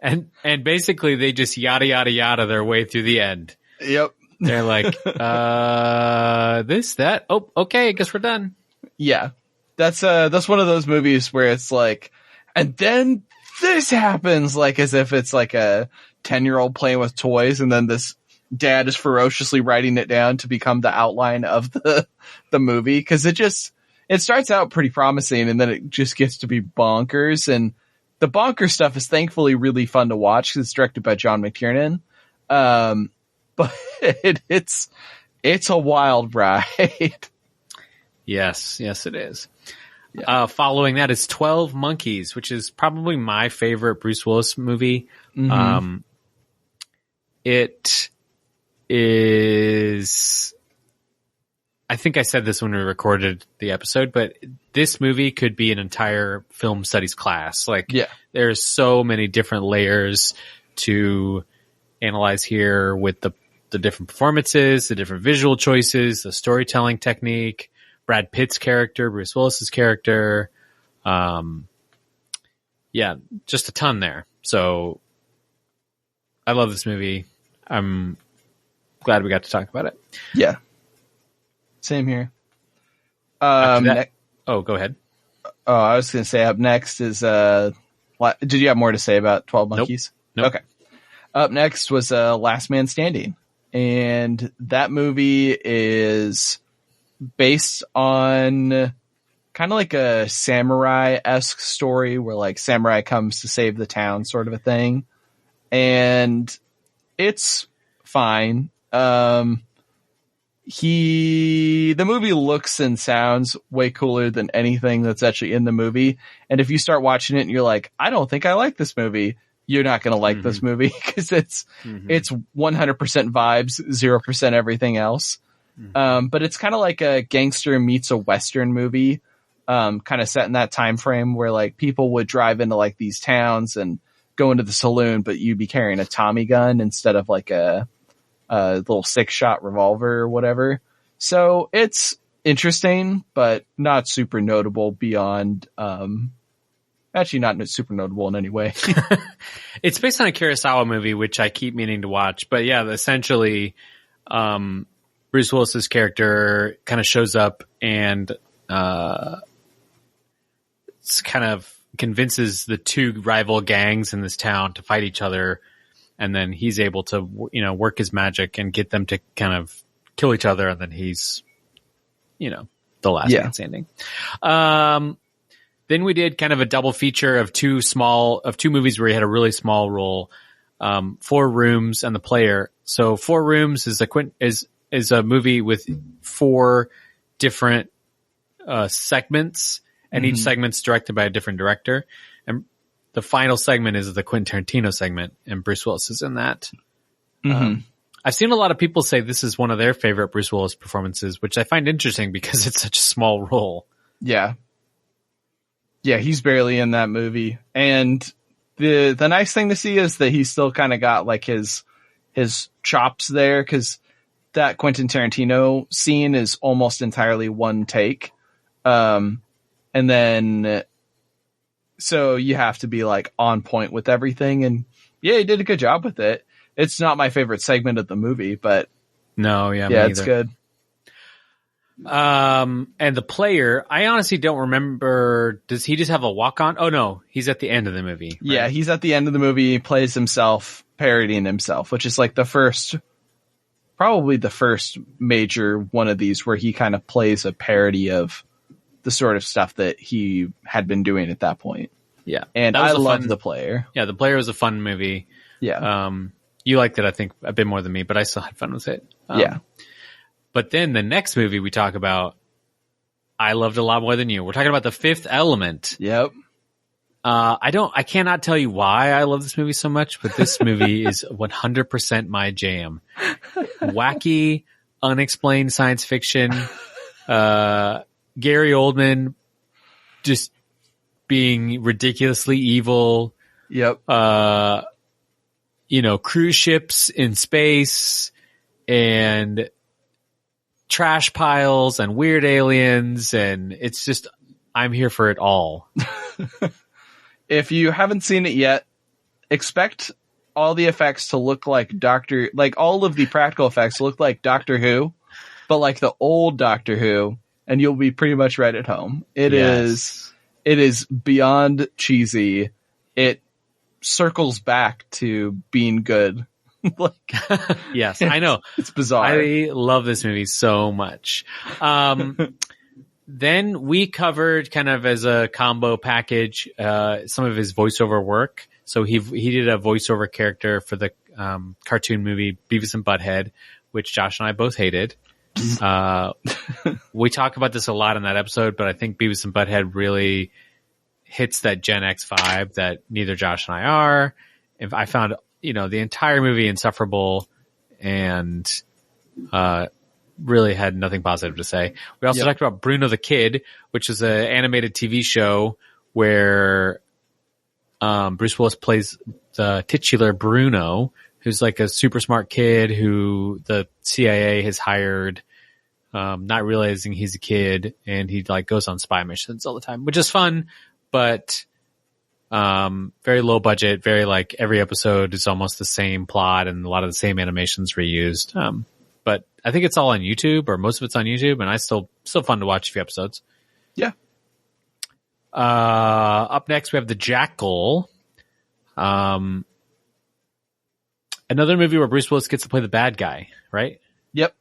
And basically they just yada, yada, yada their way through the end. Yep. They're like, this, that. Oh, okay. I guess we're done. Yeah. That's one of those movies where it's like, and then this happens, like as if it's like a 10-year-old playing with toys, and then this dad is ferociously writing it down to become the outline of the movie. Cause it starts out pretty promising, and then it just gets to be bonkers. And the bonker stuff is thankfully really fun to watch because it's directed by John McTiernan. But it's a wild ride. Yes, it is. Yeah. Following that is 12 Monkeys, which is probably my favorite Bruce Willis movie. It is, I think I said this when we recorded the episode, but this movie could be an entire film studies class. There's so many different layers to analyze here with the different performances, the different visual choices, the storytelling technique, Brad Pitt's character, Bruce Willis's character. Just a ton there. So I love this movie. I'm glad we got to talk about it. Yeah. Same here. Go ahead. Oh, I was going to say up next is, did you have more to say about 12 Monkeys? Nope. Okay. Up next was Last Man Standing. And that movie is based on kind of like a samurai-esque story where like samurai comes to save the town sort of a thing. And it's fine. The movie looks and sounds way cooler than anything that's actually in the movie. And if you start watching it and you're like, I don't think I like this movie, you're not going to like this movie because it's 100% vibes, 0% everything else. But it's kind of like a gangster meets a Western movie, kind of set in that time frame where like people would drive into like these towns and go into the saloon, but you'd be carrying a Tommy gun instead of like a little 6-shot revolver or whatever. So it's interesting, but not super notable beyond, actually not super notable in any way. It's based on a Kurosawa movie, which I keep meaning to watch. But yeah, essentially, Bruce Willis's character kind of shows up and kind of convinces the two rival gangs in this town to fight each other. And then he's able to, work his magic and get them to kind of kill each other. And then he's, the last man standing. Then we did kind of a double feature of two movies where he had a really small role. 4 Rooms and The Player. So 4 Rooms is a movie with 4 different segments, and each segment's directed by a different director. And the final segment is the Quentin Tarantino segment, and Bruce Willis is in that. I've seen a lot of people say this is one of their favorite Bruce Willis performances, which I find interesting because it's such a small role. Yeah. Yeah, he's barely in that movie. And the nice thing to see is that he's still kind of got like his chops there, because that Quentin Tarantino scene is almost entirely one take. And then so you have to be like on point with everything. And yeah, he did a good job with it. It's not my favorite segment of the movie, but it's good. And The Player, I honestly don't remember. Does he just have a walk on? Oh no, he's at the end of the movie. Right? Yeah, he's at the end of the movie. He plays himself, parodying himself, which is like probably the first major one of these where he kind of plays a parody of the sort of stuff that he had been doing at that point. Yeah. And I loved The Player. Yeah, The Player was a fun movie. Yeah. You liked it, I think, a bit more than me, but I still had fun with it. Yeah. But then the next movie we talk about, I loved a lot more than you. We're talking about The Fifth Element. Yep. I cannot tell you why I love this movie so much, but this movie is 100% my jam. Wacky, unexplained science fiction. Gary Oldman just being ridiculously evil. Yep. Cruise ships in space and trash piles and weird aliens, and it's just, I'm here for it all. If you haven't seen it yet, expect all the effects to look like all of the practical effects to look like Doctor Who, but like the old Doctor Who, and you'll be pretty much right at home. It is beyond cheesy. It circles back to being good. Yes, I know. It's bizarre. I love this movie so much. Then we covered, kind of as a combo package, some of his voiceover work. So he did a voiceover character for the cartoon movie Beavis and Butthead, which Josh and I both hated. We talk about this a lot in that episode, but I think Beavis and Butthead really hits that Gen X vibe that neither Josh and I are. If I found, the entire movie insufferable and really had nothing positive to say. We also talked about Bruno the Kid, which is an animated TV show where Bruce Willis plays the titular Bruno, who's like a super smart kid who the CIA has hired, not realizing he's a kid, and he like goes on spy missions all the time, which is fun, but very low budget, very like every episode is almost the same plot and a lot of the same animations reused. But I think it's all on YouTube, or most of it's on YouTube, and still fun to watch a few episodes. Yeah. Up next we have The Jackal. Another movie where Bruce Willis gets to play the bad guy, right? Yep.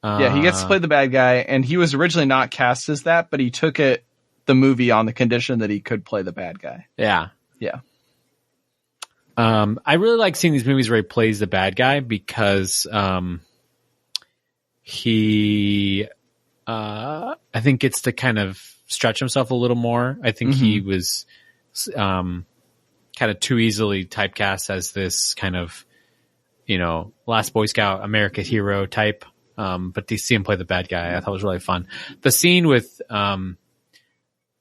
Yeah, he gets to play the bad guy, and he was originally not cast as that, but he took the movie on the condition that he could play the bad guy. Yeah. Yeah. I really like seeing these movies where he plays the bad guy because he I think gets to kind of stretch himself a little more. I think he was kind of too easily typecast as this kind of, last Boy Scout America hero type. But to see him play the bad guy, I thought was really fun. The scene with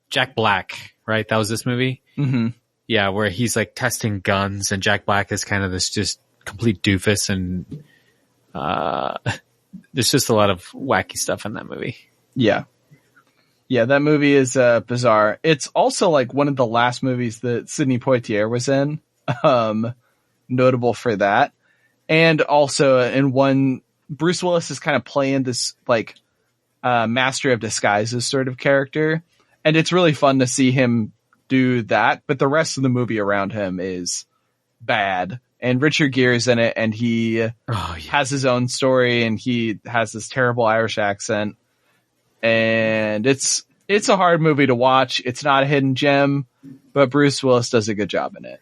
Jack Black, right? That was this movie? Mm-hmm. Yeah, where he's like testing guns and Jack Black is kind of this just complete doofus, and there's just a lot of wacky stuff in that movie. Yeah. Yeah, that movie is bizarre. It's also like one of the last movies that Sidney Poitier was in, notable for that. And also in one, Bruce Willis is kind of playing this like master of disguises sort of character. And it's really fun to see him do that. But the rest of the movie around him is bad. And Richard Gere's in it, and he has his own story, and he has this terrible Irish accent. And it's a hard movie to watch. It's not a hidden gem, but Bruce Willis does a good job in it.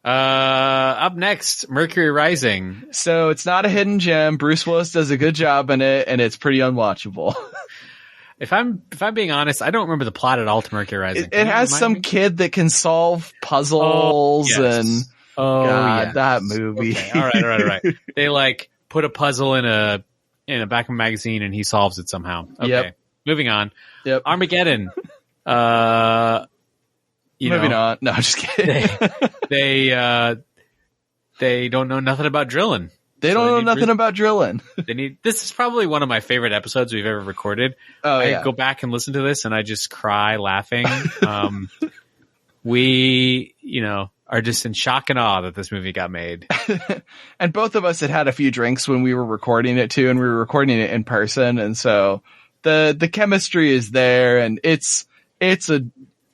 Up next, Mercury Rising. So it's not a hidden gem. Bruce Willis does a good job in it, and it's pretty unwatchable. If I'm being honest, I don't remember the plot at all to Mercury Rising. It has some kid that can solve puzzles and God, that movie. Okay. All right. They like put a puzzle in a back of a magazine and he solves it somehow. Okay. Yep. Moving on. Yep. Armageddon. Maybe not. No, just kidding. They don't know nothing about drilling. They don't know nothing about drilling. This is probably one of my favorite episodes we've ever recorded. I go back and listen to this and I just cry laughing. We, are just in shock and awe that this movie got made. And both of us had a few drinks when we were recording it too, and we were recording it in person. And so the chemistry is there, and it's a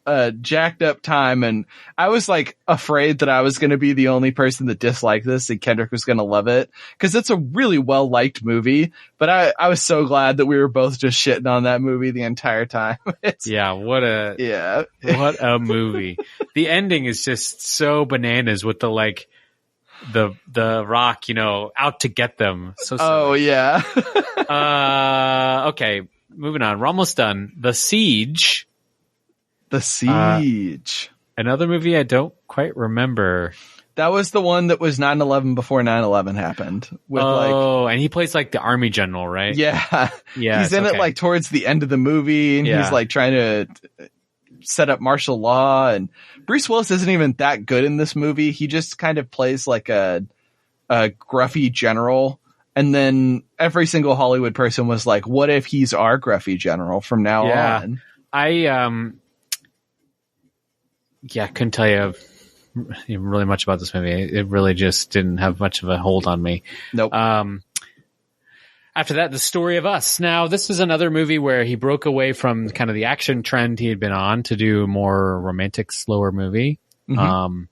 a jacked up time, and I was like afraid that I was going to be the only person that disliked this and Kendrick was going to love it, because it's a really well liked movie. But I was so glad that we were both just shitting on that movie the entire time. What a movie. The ending is just so bananas with the Rock, out to get them. So silly. Oh yeah. Okay, moving on. We're almost done. The Siege. Another movie I don't quite remember. That was the one that was 9/11 before 9/11 happened. And he plays like the army general, right? Yeah. He's in it like towards the end of the movie, and he's like trying to set up martial law. And Bruce Willis isn't even that good in this movie. He just kind of plays like a gruffy general. And then every single Hollywood person was like, what if he's our gruffy general from now on? I couldn't tell you really much about this movie. It really just didn't have much of a hold on me. Nope. After that, The Story of Us. Now, this is another movie where he broke away from kind of the action trend he had been on to do a more romantic, slower movie. Mm-hmm.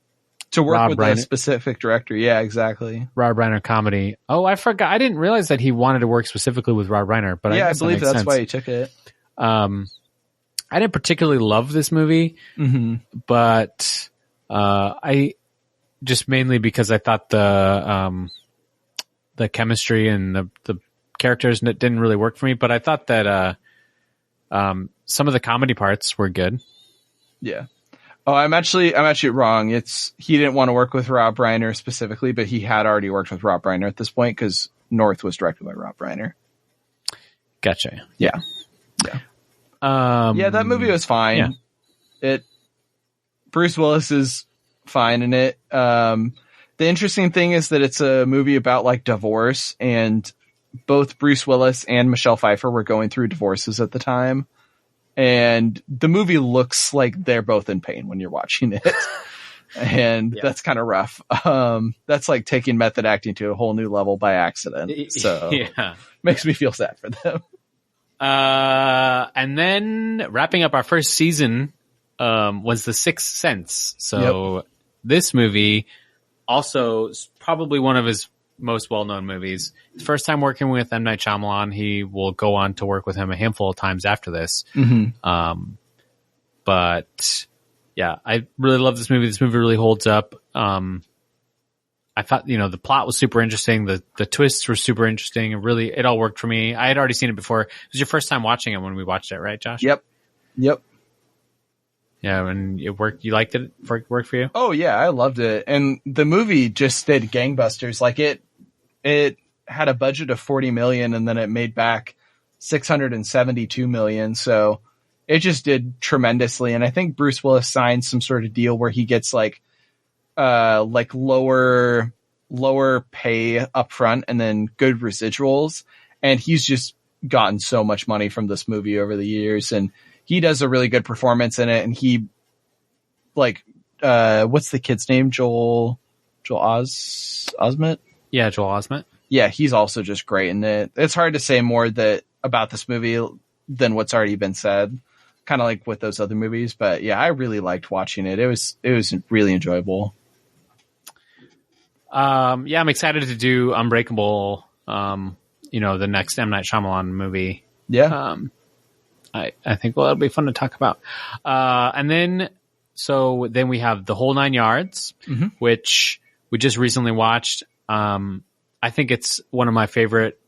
To work with a specific director. Yeah, exactly. Rob Reiner comedy. Oh, I forgot. I didn't realize that he wanted to work specifically with Rob Reiner, but I believe that's why he took it. I didn't particularly love this movie, but I just mainly because I thought the chemistry and the characters didn't really work for me. But I thought that some of the comedy parts were good. Yeah. Oh, I'm actually wrong. He didn't want to work with Rob Reiner specifically, but he had already worked with Rob Reiner at this point because North was directed by Rob Reiner. Gotcha. Yeah. That movie was fine. Yeah. Bruce Willis is fine in it. The interesting thing is that it's a movie about like divorce, and both Bruce Willis and Michelle Pfeiffer were going through divorces at the time. And the movie looks like they're both in pain when you're watching it. And that's kind of rough. That's like taking method acting to a whole new level by accident. So makes me feel sad for them. And then wrapping up our first season was The Sixth Sense. So this movie also is probably one of his most well-known movies. His first time working with M. Night Shyamalan. He will go on to work with him a handful of times after this. But yeah, I really love this movie. This movie really holds up. I thought, the plot was super interesting. The twists were super interesting. It all worked for me. I had already seen it before. It was your first time watching it when we watched it, right, Josh? Yep. Yeah, and it worked. You liked it? It worked for you? Oh yeah, I loved it. And the movie just did gangbusters. Like it had a budget of $40 million, and then it made back $672 million. So it just did tremendously. And I think Bruce Willis signed some sort of deal where he gets like lower pay up front and then good rituals. And he's just gotten so much money from this movie over the years, and he does a really good performance in it. And he what's the kid's name? Joel Osment? Yeah, Joel Osment. Yeah, he's also just great in it. It's hard to say more about this movie than what's already been said, kind of like with those other movies. But yeah, I really liked watching it. It was really enjoyable. I'm excited to do Unbreakable. The next M. Night Shyamalan movie. Yeah. I think it'll be fun to talk about. And then we have The Whole Nine Yards, which we just recently watched. I think it's one of my favorite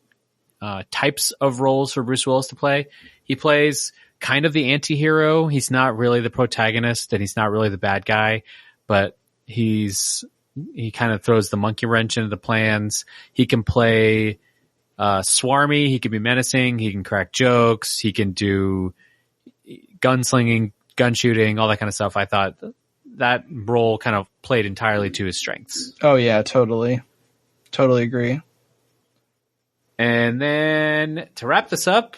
types of roles for Bruce Willis to play. He plays kind of the anti-hero. He's not really the protagonist, and he's not really the bad guy, but he kind of throws the monkey wrench into the plans. He can play swarmy. He can be menacing. He can crack jokes. He can do gunslinging, gun shooting, all that kind of stuff. I thought that role kind of played entirely to his strengths. Oh yeah, totally agree. And then to wrap this up,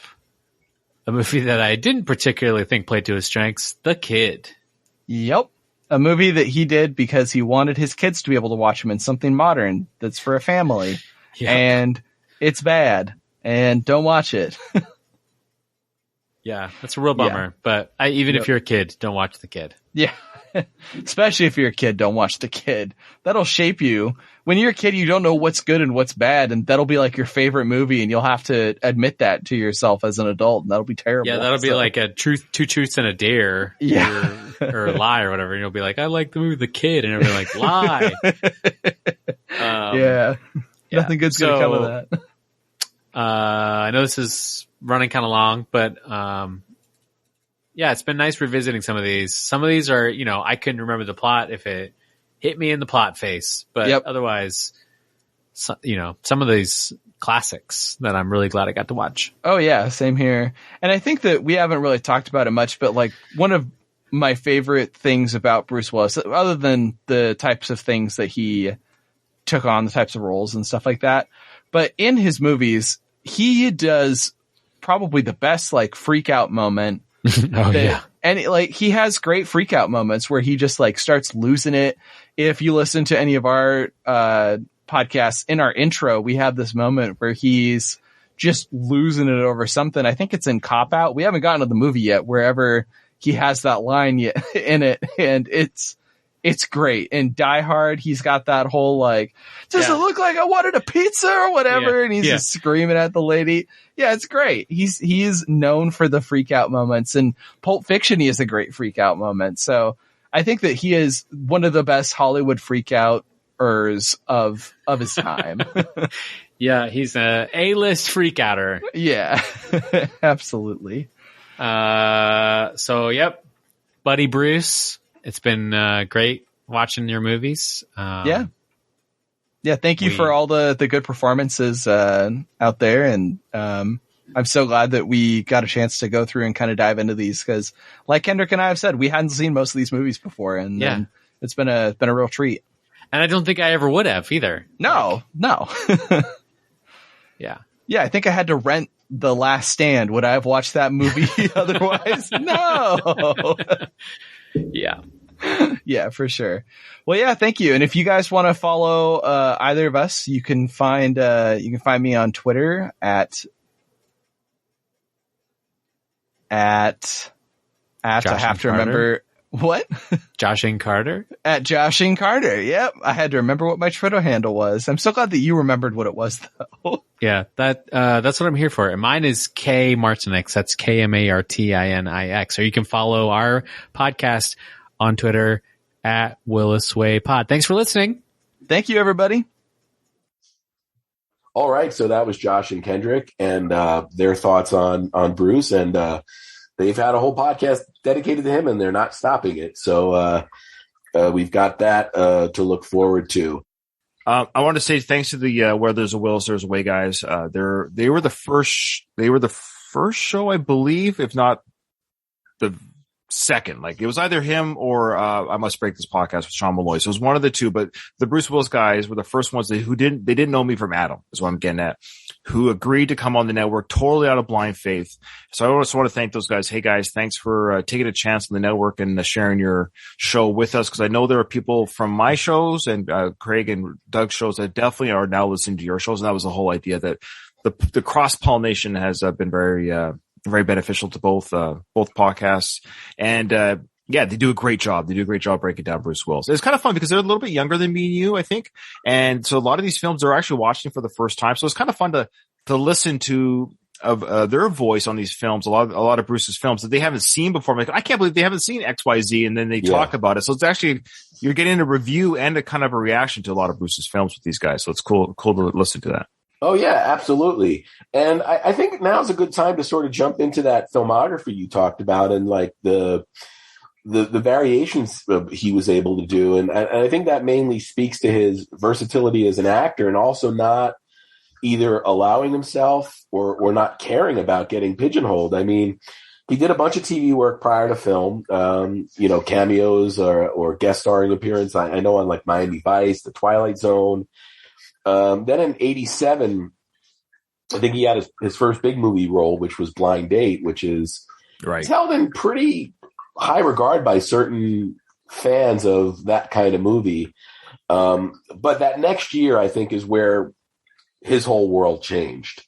a movie that I didn't particularly think played to his strengths, The Kid. Yep. A movie that he did because he wanted his kids to be able to watch him in something modern that's for a family. Yep. And it's bad. And don't watch it. Yeah, that's a real bummer. Yeah. But even if you're a kid, don't watch The Kid. Yeah. Especially if you're a kid, don't watch The Kid. That'll shape you. When you're a kid, you don't know what's good and what's bad, and that'll be like your favorite movie, and you'll have to admit that to yourself as an adult, and that'll be terrible. Yeah, that'll be like a two truths and a dare. Yeah. Or a lie or whatever, and you'll be like, I like the movie The Kid, and you'll be like, lie. Yeah. Nothing good's going to come of that. I know this is running kind of long, but yeah, it's been nice revisiting some of these. Some of these are, I couldn't remember the plot if it hit me in the plot face, but otherwise, some of these classics that I'm really glad I got to watch. Oh yeah, same here. And I think that we haven't really talked about it much, but like one of my favorite things about Bruce Willis, other than the types of things that he took on, the types of roles and stuff like that, but in his movies, he does probably the best like freak out moment. And he has great freak out moments where he just like starts losing it. If you listen to any of our podcasts, in our intro, we have this moment where he's just losing it over something. I think it's in Cop Out. We haven't gotten to the movie yet, wherever he has that line yet in it, and it's great. And Die Hard, he's got that whole like, does it look like I wanted a pizza or whatever? And he's just screaming at the lady. Yeah, it's great. He's known for the freak out moments, and Pulp Fiction, he has a great freak out moment. So I think that he is one of the best Hollywood freak outers of his time. Yeah, he's a A-list freak outer. Yeah, absolutely. So yep, Buddy Bruce, it's been great watching your movies. Yeah. Thank you for all the good performances out there, and I'm so glad that we got a chance to go through and kind of dive into these, because like Kendrick and I have said, we hadn't seen most of these movies before, and it's been a real treat. And I don't think I ever would have either. No. Yeah, I think I had to rent The Last Stand. Would I have watched that movie otherwise? No. Yeah, for sure. Well, yeah, thank you. And if you guys want to follow either of us, you can find me on Twitter at I have to remember what? Joshing Carter? At Joshing Carter. Yep. I had to remember what my Twitter handle was. I'm so glad that you remembered what it was, though. Yeah, that's what I'm here for. And mine is K Martinix. That's KMartinix. Or you can follow our podcast on Twitter at Willis Way Pod. Thanks for listening. Thank you, everybody. All right. So that was Josh and Kendrick and their thoughts on Bruce. And they've had a whole podcast dedicated to him, and they're not stopping it. So we've got that to look forward to. I want to say thanks to the Where There's a Willis, There's a Way guys. They were the first show, I believe, if not the second. Like, it was either him or I Must Break This Podcast with Sean Malloy. So it was one of the two, but the Bruce Willis guys were the first ones they didn't know me from Adam, is what I'm getting at, who agreed to come on the network totally out of blind faith. So I just want to thank those guys. Hey guys, thanks for taking a chance on the network and sharing your show with us, because I know there are people from my shows and Craig and Doug's shows that definitely are now listening to your shows. And that was the whole idea, that the cross-pollination has been very beneficial to both podcasts. And yeah, they do a great job. They do a great job breaking down Bruce Willis. It's kind of fun because they're a little bit younger than me and you, I think. And so a lot of these films they're actually watching for the first time. So it's kind of fun to listen to their voice on these films. A lot of Bruce's films that they haven't seen before. I'm like, I can't believe they haven't seen XYZ, and then they talk about it. So it's actually, you're getting a review and a kind of a reaction to a lot of Bruce's films with these guys. So it's cool to listen to that. Oh, yeah, absolutely. And I think now's a good time to sort of jump into that filmography you talked about, and like the variations he was able to do. And I think that mainly speaks to his versatility as an actor, and also not either allowing himself or not caring about getting pigeonholed. I mean, he did a bunch of TV work prior to film, cameos or guest starring appearance. I know on like Miami Vice, The Twilight Zone. Then in 87, I think he had his first big movie role, which was Blind Date, which is held in pretty high regard by certain fans of that kind of movie. But that next year, I think, is where his whole world changed.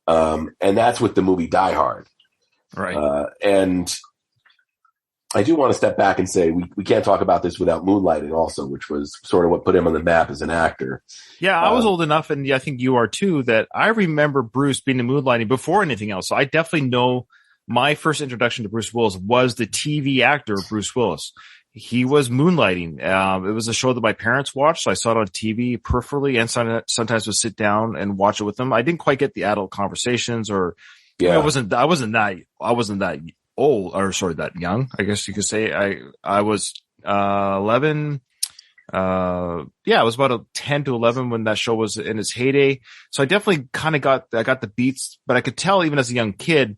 And that's with the movie Die Hard. Right. And I do want to step back and say we can't talk about this without Moonlighting also, which was sort of what put him on the map as an actor. Yeah, I was old enough, and I think you are too, that I remember Bruce being in Moonlighting before anything else. So I definitely know my first introduction to Bruce Willis was the TV actor Bruce Willis. He was Moonlighting. It was a show that my parents watched, so I saw it on TV peripherally, and sometimes would sit down and watch it with them. I didn't quite get the adult conversations, or I wasn't that old, or sorry, that young, I guess you could say. I was 11. I was about 10 to 11 when that show was in its heyday. So I definitely kind of got the beats, but I could tell even as a young kid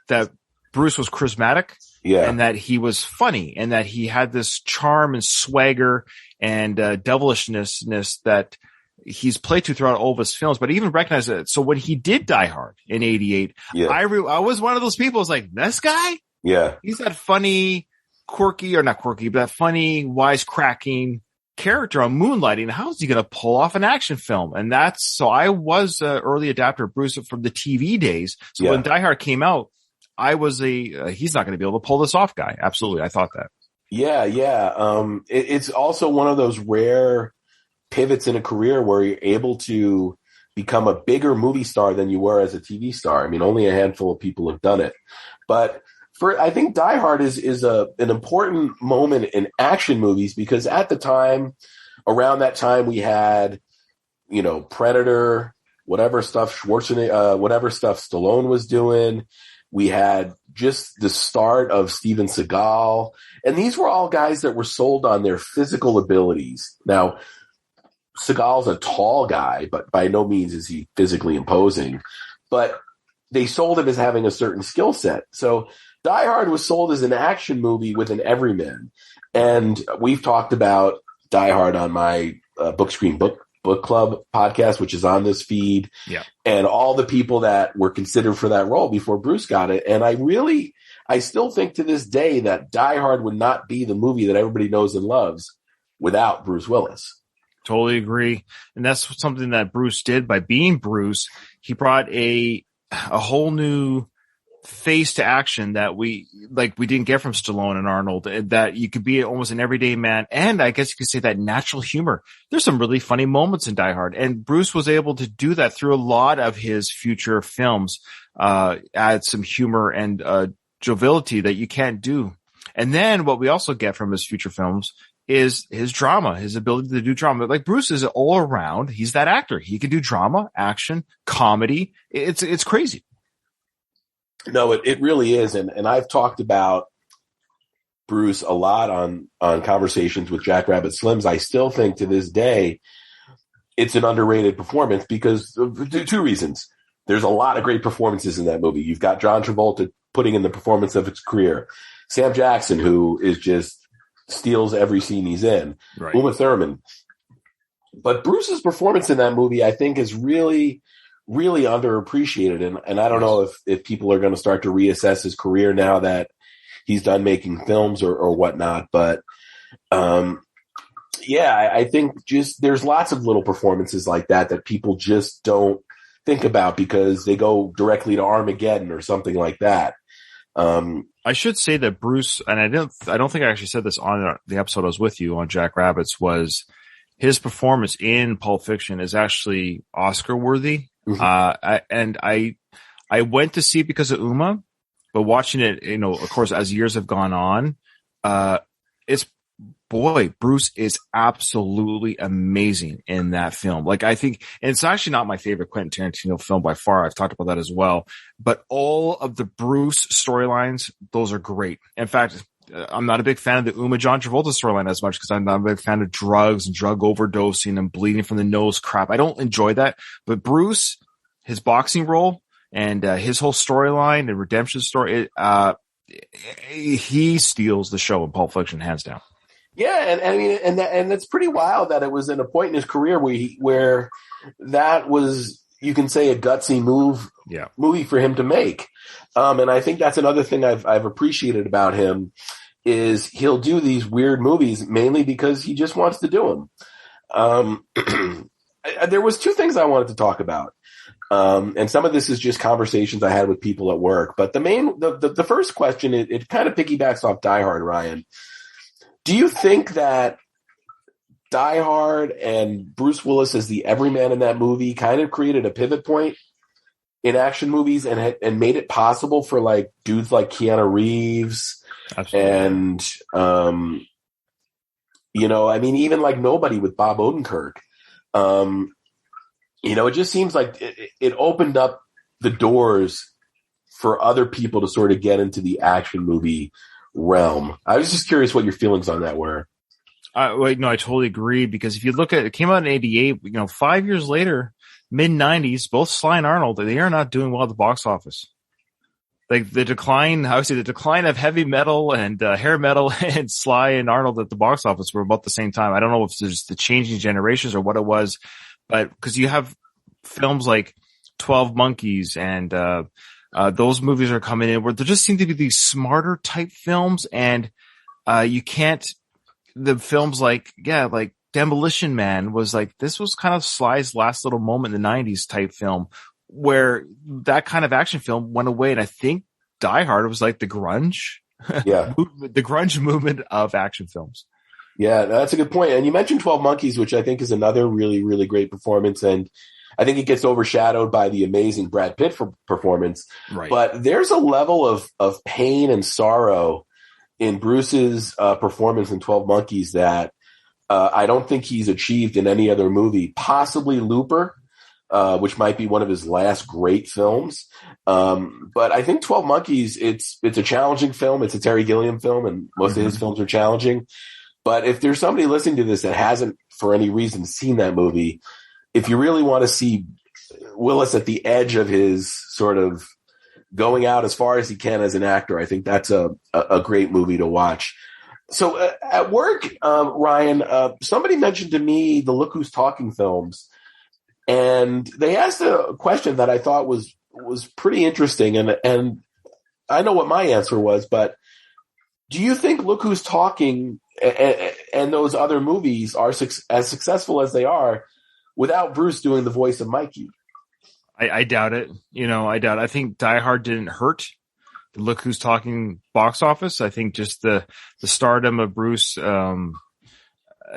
that Bruce was charismatic, and that he was funny, and that he had this charm and swagger and devilishness that he's played to throughout all of his films, but I even recognize it. So when he did Die Hard in '88, I was one of those people. I was like, this guy, he's that funny, quirky, or not quirky, but that funny, wisecracking character on Moonlighting. How is he going to pull off an action film? And so I was an early adapter of Bruce from the TV days. So when Die Hard came out, I was he's not going to be able to pull this off guy. Absolutely. I thought that. It's also one of those rare pivots in a career where you're able to become a bigger movie star than you were as a TV star. I mean, only a handful of people have done it, but I think Die Hard is an important moment in action movies, because at the time, around that time, we had, Predator, whatever stuff Stallone was doing. We had just the start of Steven Seagal, and these were all guys that were sold on their physical abilities. Now, Seagal's a tall guy, but by no means is he physically imposing, but they sold him as having a certain skill set. So Die Hard was sold as an action movie with an everyman. And we've talked about Die Hard on my Book Screen Book Club podcast, which is on this feed. Yeah. And all the people that were considered for that role before Bruce got it. And I still think to this day that Die Hard would not be the movie that everybody knows and loves without Bruce Willis. Totally agree. And that's something that Bruce did by being Bruce. He brought a whole new face to action that we didn't get from Stallone and Arnold, that you could be almost an everyday man. And I guess you could say that natural humor. There's some really funny moments in Die Hard, and Bruce was able to do that through a lot of his future films, add some humor and joviality that you can't do. And then what we also get from his future films is his drama, his ability to do drama. Like Bruce is all around. He's that actor. He can do drama, action, comedy. It's crazy. No, it really is. And I've talked about Bruce a lot on conversations with Jackrabbit Slims. I still think to this day, it's an underrated performance because of two reasons. There's a lot of great performances in that movie. You've got John Travolta putting in the performance of his career. Sam Jackson, who is just steals every scene he's in. Right. Uma Thurman. But Bruce's performance in that movie, I think, is really, really underappreciated. And I don't know if people are going to start to reassess his career now that he's done making films or whatnot. But, I think just there's lots of little performances like that people just don't think about because they go directly to Armageddon or something like that. I should say that Bruce, and I don't think I actually said this on the episode I was with you on Jack Rabbits, was his performance in Pulp Fiction is actually Oscar worthy. Mm-hmm. I went to see it because of Uma, but watching it, of course, as years have gone on, Bruce is absolutely amazing in that film. Like, I think, and it's actually not my favorite Quentin Tarantino film by far. I've talked about that as well, but all of the Bruce storylines, those are great. In fact, I'm not a big fan of the Uma John Travolta storyline as much because I'm not a big fan of drugs and drug overdosing and bleeding from the nose crap. I don't enjoy that, but Bruce, his boxing role and his whole storyline and redemption story, he steals the show in Pulp Fiction, hands down. Yeah, and I mean, and that's pretty wild that it was in a point in his career where that was, you can say, a gutsy movie for him to make. And I think that's another thing I've appreciated about him is he'll do these weird movies mainly because he just wants to do them. There was two things I wanted to talk about. And some of this is just conversations I had with people at work. But the first question, it kind of piggybacks off Die Hard, Ryan. Do you think that Die Hard and Bruce Willis as the everyman in that movie kind of created a pivot point in action movies and made it possible for like dudes like Keanu Reeves? Absolutely. And, I mean, even like Nobody with Bob Odenkirk. It just seems like it opened up the doors for other people to sort of get into the action movie realm. I was just curious what your feelings on that were. I totally agree, because if you look at it, came out in 88, 5 years later, mid-90s, both Sly and Arnold, they are not doing well at the box office. Like the decline of heavy metal and hair metal and Sly and Arnold at the box office were about the same time. I don't know if there's the changing generations or what it was, but because you have films like 12 Monkeys and those movies are coming in where there just seem to be these smarter type films, and the films like Demolition Man was like, this was kind of Sly's last little moment in the 90s type film where that kind of action film went away. And I think Die Hard was like the grunge, the grunge movement of action films. Yeah, that's a good point. And you mentioned 12 Monkeys, which I think is another really, really great performance. And I think it gets overshadowed by the amazing Brad Pitt performance. Right. But there's a level of pain and sorrow in Bruce's performance in 12 Monkeys that I don't think he's achieved in any other movie. Possibly Looper, which might be one of his last great films. But I think 12 Monkeys, it's a challenging film. It's a Terry Gilliam film, and most of his films are challenging. But if there's somebody listening to this that hasn't, for any reason, seen that movie, if you really want to see Willis at the edge of his sort of going out as far as he can as an actor, I think that's a great movie to watch. So at work, Ryan, somebody mentioned to me the Look Who's Talking films, and they asked a question that I thought was pretty interesting, and I know what my answer was, but do you think Look Who's Talking and those other movies are as successful as they are without Bruce doing the voice of Mikey? I doubt it. I doubt it. I think Die Hard didn't hurt the Look Who's Talking box office. I think just the stardom of Bruce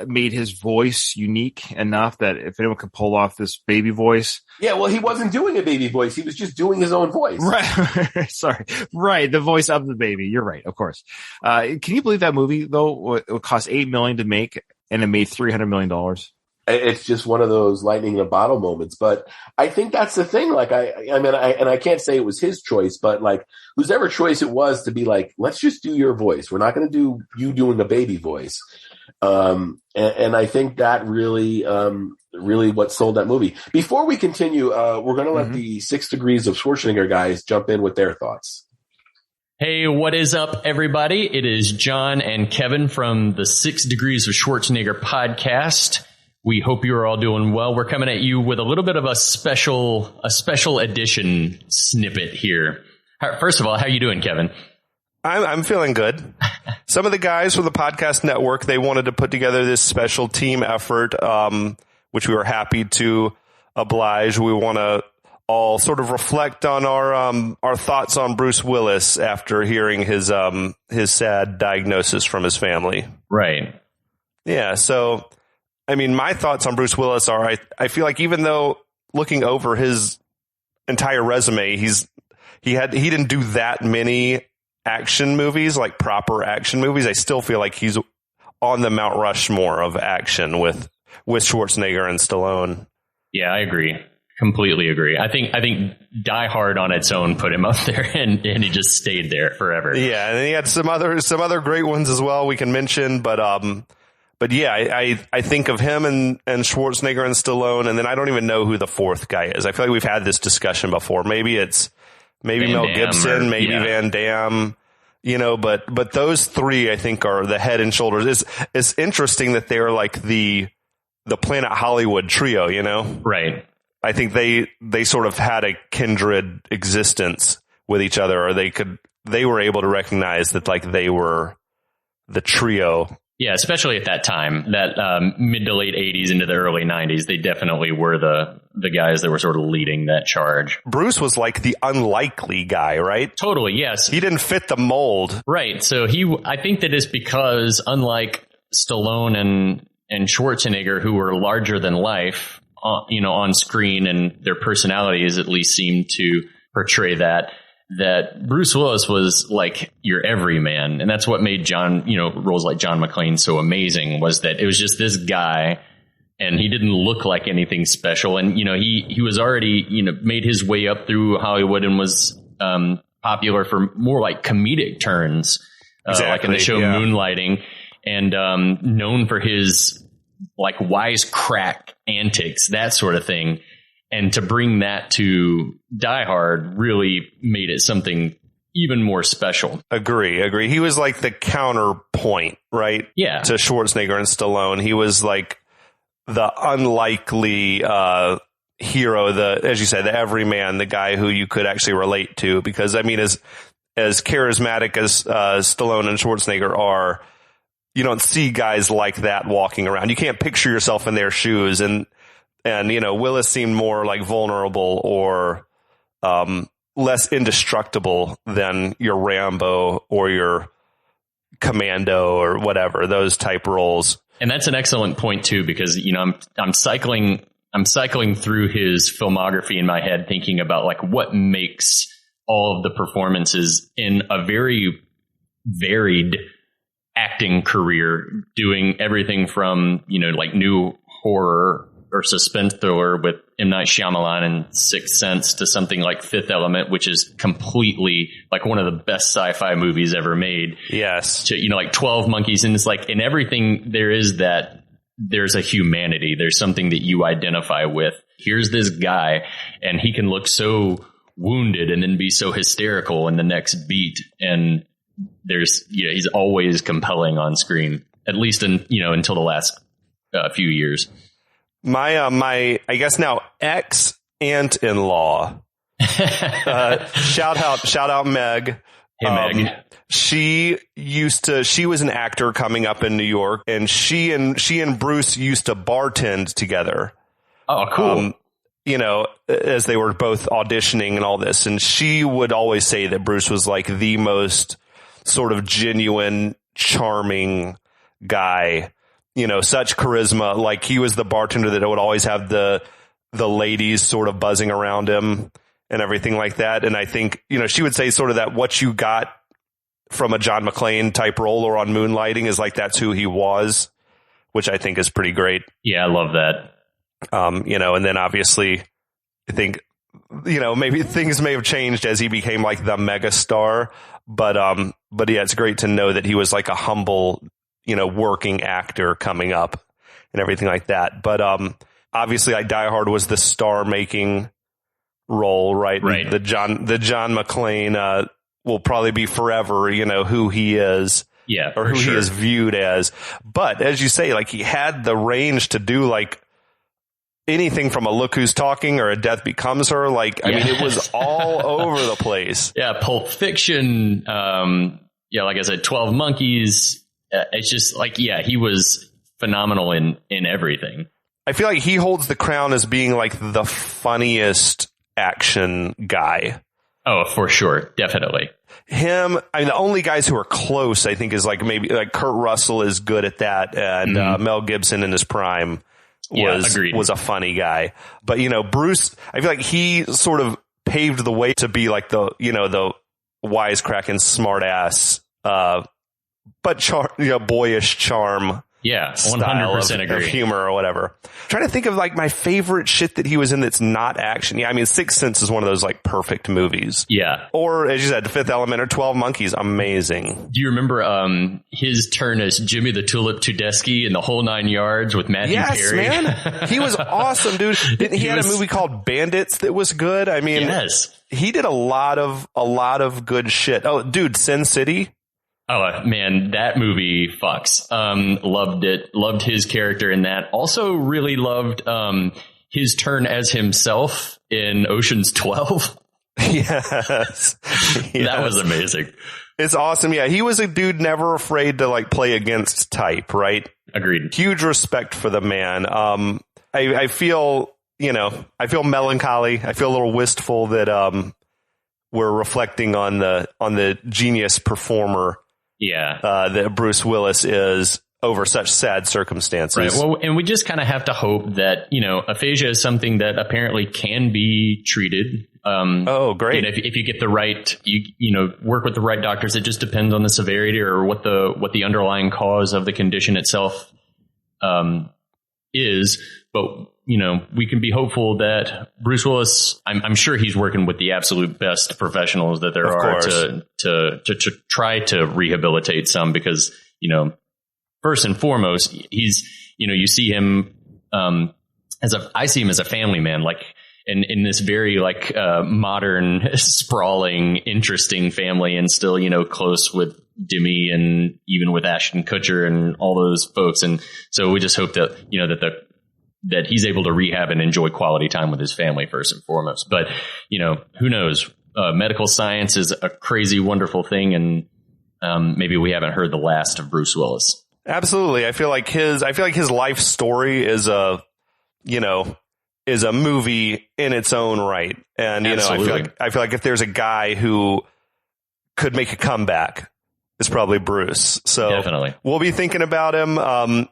made his voice unique enough that if anyone could pull off this baby voice. Yeah, well, he wasn't doing a baby voice. He was just doing his own voice. Right. Sorry. Right. The voice of the baby. You're right. Of course. Can you believe that movie, though? It would cost $8 million to make, and it made $300 million. It's just one of those lightning in a bottle moments. But I think that's the thing. Like, I can't say it was his choice, but like, whosever choice it was to be like, let's just do your voice. We're not going to do you doing a baby voice. And I think that really what sold that movie. Before we continue, we're going to let the 6 Degrees of Schwarzenegger guys jump in with their thoughts. Hey, what is up, everybody? It is John and Kevin from the 6 Degrees of Schwarzenegger podcast. We hope you are all doing well. We're coming at you with a little bit of a special edition snippet here. First of all, how you doing, Kevin? I'm feeling good. Some of the guys from the podcast network, they wanted to put together this special team effort, which we were happy to oblige. We want to all sort of reflect on our thoughts on Bruce Willis after hearing his sad diagnosis from his family. Right. Yeah. So, I mean, my thoughts on Bruce Willis are, I feel like even though looking over his entire resume, he didn't do that many action movies, like proper action movies. I still feel like he's on the Mount Rushmore of action with Schwarzenegger and Stallone. Yeah, I agree. Completely agree. I think Die Hard on its own put him up there, and he just stayed there forever. Yeah, and he had some other great ones as well we can mention, but yeah, I think of him and Schwarzenegger and Stallone, and then I don't even know who the fourth guy is. I feel like we've had this discussion before. Maybe Mel Gibson, Van Damme, but those three I think are the head and shoulders. It's interesting that they're like the Planet Hollywood trio, Right. I think they sort of had a kindred existence with each other, or they were able to recognize that like they were the trio Yeah, especially at that time, that mid to late 80s into the early 90s, they definitely were the guys that were sort of leading that charge. Bruce was like the unlikely guy, right? Totally, yes. He didn't fit the mold. Right. So I think that is because unlike Stallone and Schwarzenegger, who were larger than life, on screen, and their personalities at least seemed to portray that Bruce Willis was like your everyman. And that's what made roles like John McClane so amazing, was that it was just this guy, and he didn't look like anything special. And, he was already, made his way up through Hollywood and was popular for more like comedic turns, like in the show Moonlighting, and known for his like wisecrack antics, that sort of thing. And to bring that to Die Hard really made it something even more special. Agree. He was like the counterpoint, right? Yeah. To Schwarzenegger and Stallone. He was like the unlikely hero, as you said, the everyman, the guy who you could actually relate to. Because, I mean, as charismatic as Stallone and Schwarzenegger are, you don't see guys like that walking around. You can't picture yourself in their shoes. And Willis seemed more like vulnerable or less indestructible than your Rambo or your Commando or whatever, those type roles. And that's an excellent point too, because I'm cycling through his filmography in my head, thinking about like what makes all of the performances in a very varied acting career, doing everything from like new horror or suspense thriller with M. Night Shyamalan and Sixth Sense to something like Fifth Element, which is completely like one of the best sci-fi movies ever made. Yes. To, like 12 Monkeys. And it's like in everything there's a humanity. There's something that you identify with. Here's this guy, and he can look so wounded and then be so hysterical in the next beat. And he's always compelling on screen, at least until the last few years. My I guess now ex-aunt-in-law. Shout out Meg. Hey, Meg. She was an actor coming up in New York, and she and Bruce used to bartend together. Oh, cool. As they were both auditioning and all this. And she would always say that Bruce was like the most sort of genuine, charming guy. Such charisma. Like he was the bartender that would always have the ladies sort of buzzing around him and everything like that. And I think, she would say sort of that what you got from a John McClane type role or on Moonlighting is like, that's who he was, which I think is pretty great. Yeah, I love that. And then obviously I think, maybe things may have changed as he became like the mega star, but yeah, it's great to know that he was like a humble, working actor coming up and everything like that. But, obviously Die Hard was the star making role, right? Right. The John McClane, will probably be forever, who he is. Yeah. Or who he is viewed as. But as you say, like he had the range to do like anything from a Look Who's Talking or A Death Becomes Her. Like, I mean, it was all over the place. Yeah. Pulp Fiction. Like I said, 12 Monkeys. It's just like, he was phenomenal in everything. I feel like he holds the crown as being like the funniest action guy. Oh, for sure. Definitely. The only guys who are close, I think, is like maybe like Kurt Russell is good at that. And Mel Gibson in his prime was a funny guy. But, Bruce, I feel like he sort of paved the way to be like the wisecracking smart ass, but boyish charm. Yeah, 100% agree. Of humor or whatever. I'm trying to think of like my favorite shit that he was in that's not action. Yeah, I mean, Sixth Sense is one of those like perfect movies. Yeah. Or as you said, The Fifth Element or 12 Monkeys, amazing. Do you remember his turn as Jimmy the Tulip Tedeschi in The Whole Nine Yards with Matthew Perry? Yes, man. He was awesome, dude. He had a movie called Bandits that was good. I mean, he did a lot of good shit. Oh, dude, Sin City. Oh, man, that movie fucks. Loved it. Loved his character in that. Also really loved his turn as himself in Ocean's 12. Yes. That was amazing. It's awesome. Yeah, he was a dude never afraid to like play against type, right? Agreed. Huge respect for the man. I feel, I feel melancholy. I feel a little wistful that we're reflecting on the genius performer that Bruce Willis is over such sad circumstances. Right. Well, and we just kind of have to hope that, aphasia is something that apparently can be treated. Oh, great. If you get the right, work with the right doctors, it just depends on the severity or what the underlying cause of the condition itself is. But, we can be hopeful that Bruce Willis, I'm sure he's working with the absolute best professionals that there are to try to rehabilitate some because, first and foremost, he's, you see him, I see him as a family man, like in this very modern, sprawling, interesting family and still, close with Demi and even with Ashton Kutcher and all those folks. And so we just hope that, that he's able to rehab and enjoy quality time with his family first and foremost. But, who knows? Medical science is a crazy, wonderful thing. And maybe we haven't heard the last of Bruce Willis. Absolutely. I feel like his life story is a movie in its own right. And, I feel like if there's a guy who could make a comeback, it's probably Bruce. So definitely. We'll be thinking about him.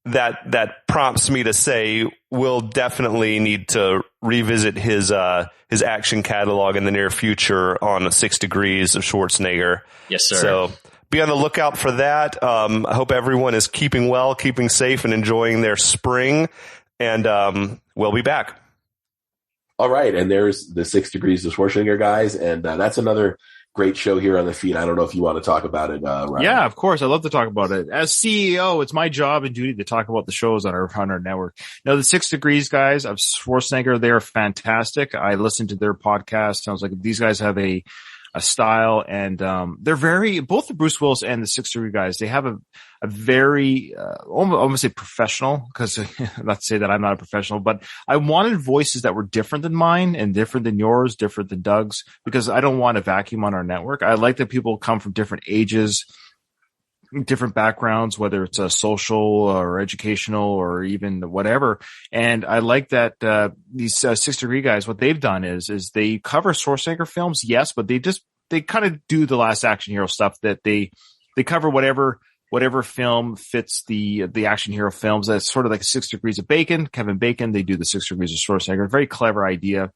That prompts me to say we'll definitely need to revisit his action catalog in the near future on 6 Degrees of Schwarzenegger. Yes, sir. So be on the lookout for that. I hope everyone is keeping well, keeping safe, and enjoying their spring. And we'll be back. All right. And there's the 6 Degrees of Schwarzenegger guys. And that's another great show here on the feed. I don't know if you want to talk about it, Ryan. Yeah, of course. I'd love to talk about it. As CEO, it's my job and duty to talk about the shows on our network. Now, the 6 Degrees guys of Schwarzenegger, they're fantastic. I listened to their podcast. I was like, these guys have a style, and they're both the Bruce Willis and the 6 Degree guys, they have a very almost say professional, because not to say that I'm not a professional, but I wanted voices that were different than mine and different than yours, different than Doug's, because I don't want a vacuum on our network. I like that people come from different ages, different backgrounds, whether it's a social or educational or even whatever. And I like that these 6 Degree guys, what they've done is they cover Schwarzenegger films, yes, but they kind of do the Last Action Hero stuff, that they cover whatever film fits the action hero films. That's sort of like 6 Degrees of Bacon, Kevin Bacon. They do the 6 Degrees of Schwarzenegger. Very clever idea.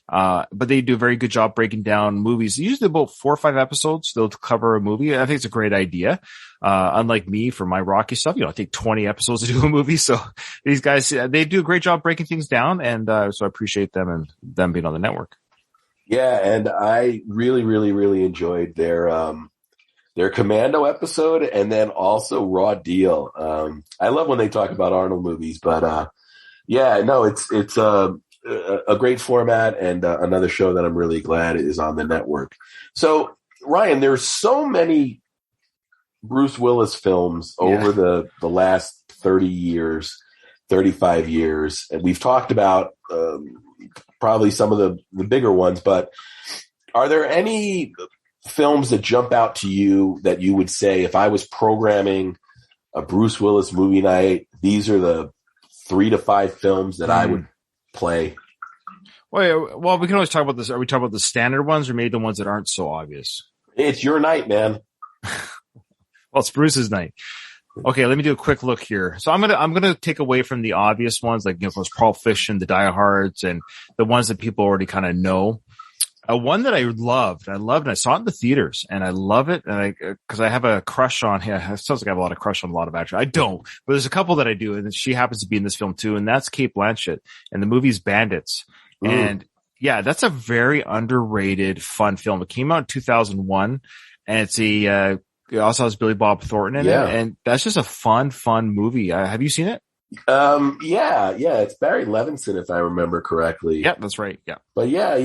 But they do a very good job breaking down movies. Usually about 4 or 5 episodes, they'll cover a movie. I think it's a great idea. Unlike me for my Rocky stuff, I take 20 episodes to do a movie. So these guys, they do a great job breaking things down. And, so I appreciate them and them being on the network. Yeah. And I really, really, really enjoyed their Commando episode, and then also Raw Deal. I love when they talk about Arnold movies, but, it's a great format, and another show that I'm really glad is on the network. So, Ryan, there's so many Bruce Willis films over the last 30 years, 35 years, and we've talked about probably some of the bigger ones, but are there any films that jump out to you that you would say, if I was programming a Bruce Willis movie night, these are the 3 to 5 films that I would play? Well, we can always talk about this. Are we talking about the standard ones, or maybe the ones that aren't so obvious? It's your night, man. Well, it's Bruce's night. Okay, let me do a quick look here. So I'm gonna take away from the obvious ones, like those Pulp Fiction, the Die Hards, and the ones that people already kind of know. One that I loved, and I saw it in the theaters, and I love it, and because I have a crush on him. It sounds like I have a lot of crush on a lot of actors. I don't, but there's a couple that I do, and she happens to be in this film too, and that's Cate Blanchett, and the movie's Bandits. Ooh. And yeah, that's a very underrated, fun film. It came out in 2001, and it also has Billy Bob Thornton in it, and that's just a fun movie. Have you seen it? Yeah, it's Barry Levinson, if I remember correctly. Yeah, that's right. Yeah, but yeah,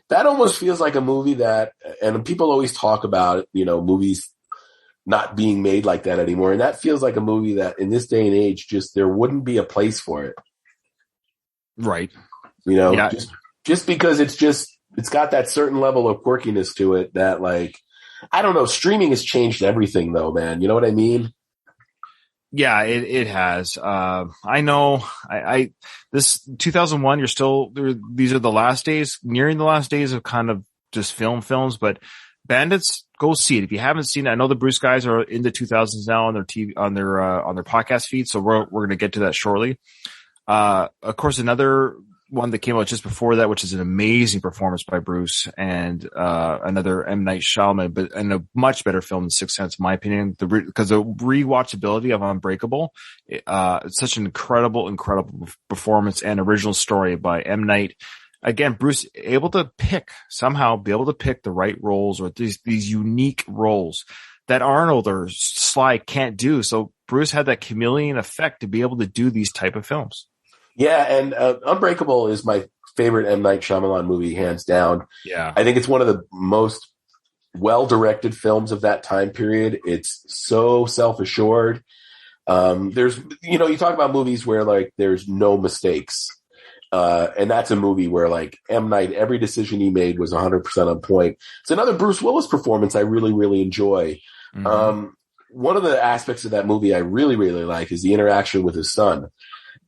that almost feels like a movie that, and people always talk about, movies not being made like that anymore. And that feels like a movie that in this day and age, just there wouldn't be a place for it. Right. Just because it's just it's got that certain level of quirkiness to it that, like, I don't know, streaming has changed everything though, man. You know what I mean? Yeah, it has. I know. This 2001. You're still there. These are the last days, nearing the last days of kind of just films. But Bandits, go see it if you haven't seen it. I know the Bruce guys are in the 2000s now on their TV, on their podcast feed. So we're going to get to that shortly. Of course, another one that came out just before that, which is an amazing performance by Bruce, and another M. Night Shyamalan, and a much better film than Sixth Sense, in my opinion, because the rewatchability of Unbreakable, it's such an incredible performance and original story by M. Night. Again, Bruce able to pick the right roles, or these unique roles that Arnold or Sly can't do. So Bruce had that chameleon effect to be able to do these type of films. Yeah, and Unbreakable is my favorite M. Night Shyamalan movie, hands down. Yeah. I think it's one of the most well-directed films of that time period. It's so self-assured. There's, you talk about movies where, like, there's no mistakes. And that's a movie where, like, M. Night, every decision he made was 100% on point. It's another Bruce Willis performance I really, really enjoy. Mm-hmm. One of the aspects of that movie I really, really like is the interaction with his son.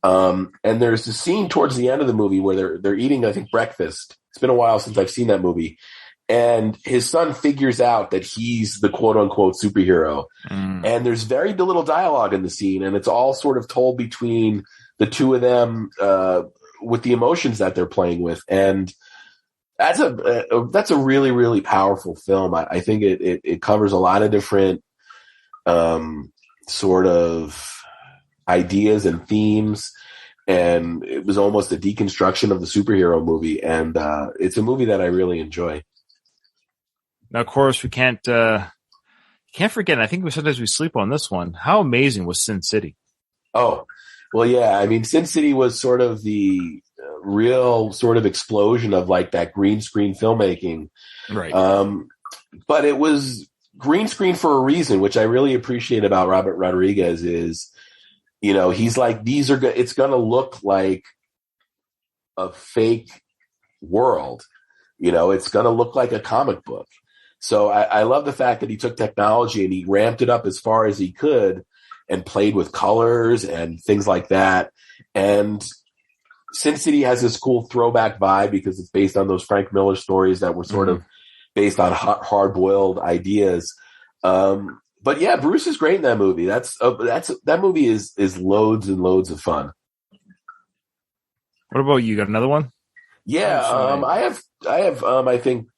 And there's a scene towards the end of the movie where they're eating, I think, breakfast. It's been a while since I've seen that movie. And his son figures out that he's the quote unquote superhero. Mm. And there's very little dialogue in the scene. And it's all sort of told between the two of them, with the emotions that they're playing with. And that's a really, really powerful film. I think it covers a lot of different, sort of ideas and themes, and it was almost a deconstruction of the superhero movie, and it's a movie that I really enjoy. Now, of course, we can't forget, and I think sometimes we sleep on this one, how amazing was Sin City? Oh, well, yeah. I mean, Sin City was sort of the real sort of explosion of, like, that green screen filmmaking. Right. But it was green screen for a reason, which I really appreciate about Robert Rodriguez is, he's like, it's going to look like a fake world. It's going to look like a comic book. So I love the fact that he took technology and he ramped it up as far as he could and played with colors and things like that. And Sin City has this cool throwback vibe because it's based on those Frank Miller stories that were sort of based on hard-boiled ideas. But yeah, Bruce is great in that movie. That movie is loads and loads of fun. What about you? Got another one? Yeah, I have I think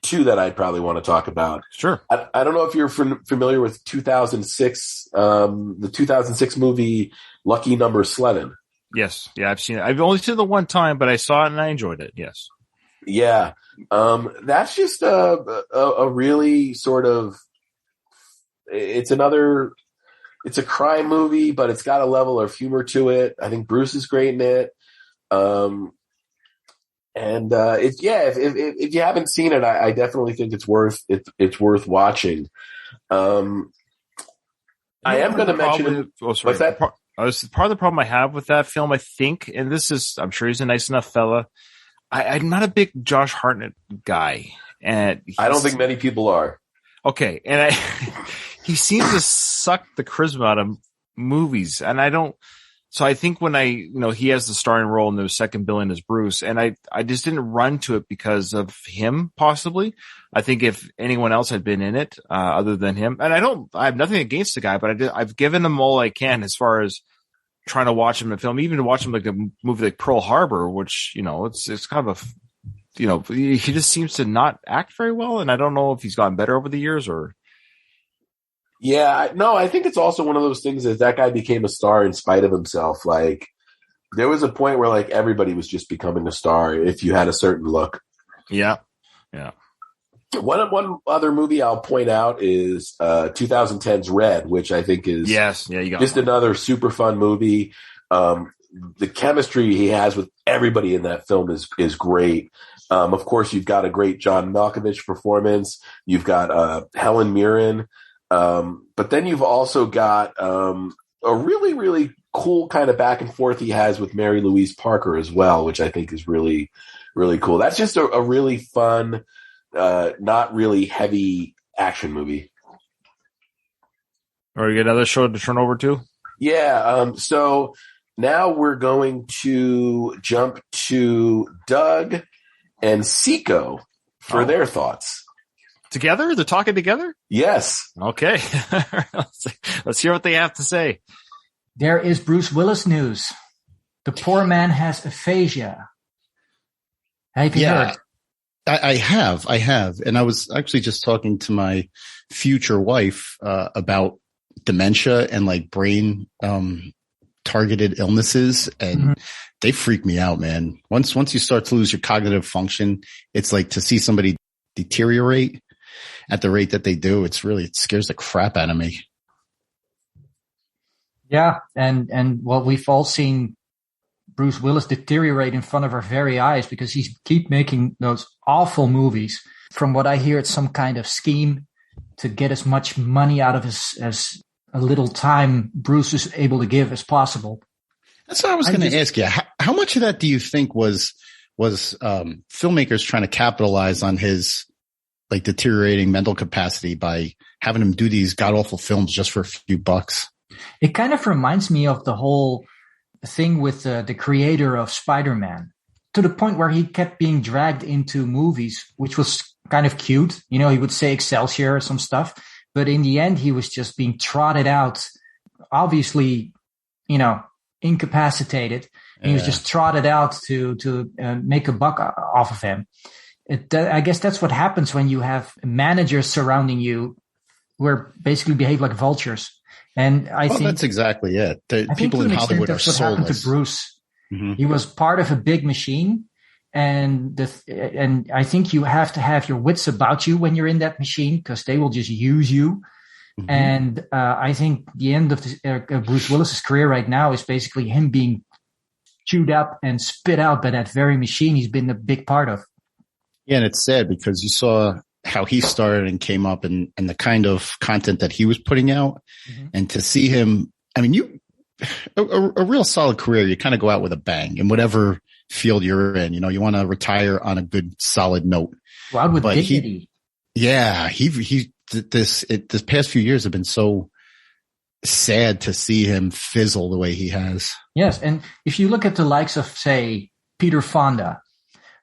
two that I'd probably want to talk about. Sure. I don't know if you're familiar with 2006, the 2006 movie Lucky Number 11. Yes. Yeah, I've seen it. I've only seen it the one time, but I saw it and I enjoyed it. Yes. Yeah. That's just a really sort of, it's a crime movie, but it's got a level of humor to it. I think Bruce is great in it. If you haven't seen it, I definitely think it's worth watching. I am going to mention it. Oh, sorry. What's that? Part of the problem I have with that film, I think, and I'm sure he's a nice enough fella. I'm not a big Josh Hartnett guy, and I don't think many people are. Okay, and he seems to suck the charisma out of movies, and I don't. So I think when he has the starring role in the second billing as Bruce, and I just didn't run to it because of him, possibly. I think if anyone else had been in it, other than him, and I have nothing against the guy, but I've given him all I can as far as trying to watch him in a film, even to watch him like a movie like Pearl Harbor, which, it's kind of he just seems to not act very well. And I don't know if he's gotten better over the years or. Yeah, no, I think it's also one of those things that guy became a star in spite of himself. Like, there was a point where, like, everybody was just becoming a star if you had a certain look. Yeah. Yeah. One other movie I'll point out is 2010's Red, which I think is another super fun movie. The chemistry he has with everybody in that film is great. Of course, you've got a great John Malkovich performance. You've got Helen Mirren. But then you've also got a really, really cool kind of back and forth he has with Mary Louise Parker as well, which I think is really, really cool. That's just a really fun, not really heavy action movie. Or you get another show to turn over to? Yeah. So now we're going to jump to Doug and Seiko for their thoughts. Together? They're talking together? Yes. Okay. Let's hear what they have to say. There is Bruce Willis news. The poor man has aphasia. Have you heard? I have. And I was actually just talking to my future wife about dementia and like brain targeted illnesses, and they freak me out, man. Once you start to lose your cognitive function, it's like to see somebody deteriorate at the rate that they do, it scares the crap out of me. Yeah, and well, we've all seen Bruce Willis deteriorate in front of our very eyes because he's keep making those awful movies. From what I hear, it's some kind of scheme to get as much money out of as a little time Bruce is able to give as possible. That's what I was going to ask you. How much of that do you think was filmmakers trying to capitalize on his like deteriorating mental capacity by having him do these god awful films just for a few bucks? It kind of reminds me of the whole thing with the creator of Spider-Man, to the point where he kept being dragged into movies, which was kind of cute. You know, he would say Excelsior or some stuff, but in the end, he was just being trotted out, obviously, you know, incapacitated. And he was just trotted out to make a buck off of him. I guess that's what happens when you have managers surrounding you who are basically behave like vultures. And I think that's exactly it. The people in Hollywood are soulless. What happened to Bruce. Mm-hmm. He was part of a big machine, and I think you have to have your wits about you when you're in that machine because they will just use you. Mm-hmm. And I think the end of Bruce Willis's career right now is basically him being chewed up and spit out by that very machine he's been a big part of. Yeah, and it's sad because you saw how he started and came up and the kind of content that he was putting out. Mm-hmm. And to see him, I mean, a real solid career, you kind of go out with a bang in whatever field you're in. You know, you want to retire on a good, solid note. Well, out with dignity. This past few years have been so sad to see him fizzle the way he has. Yes. And if you look at the likes of, say, Peter Fonda,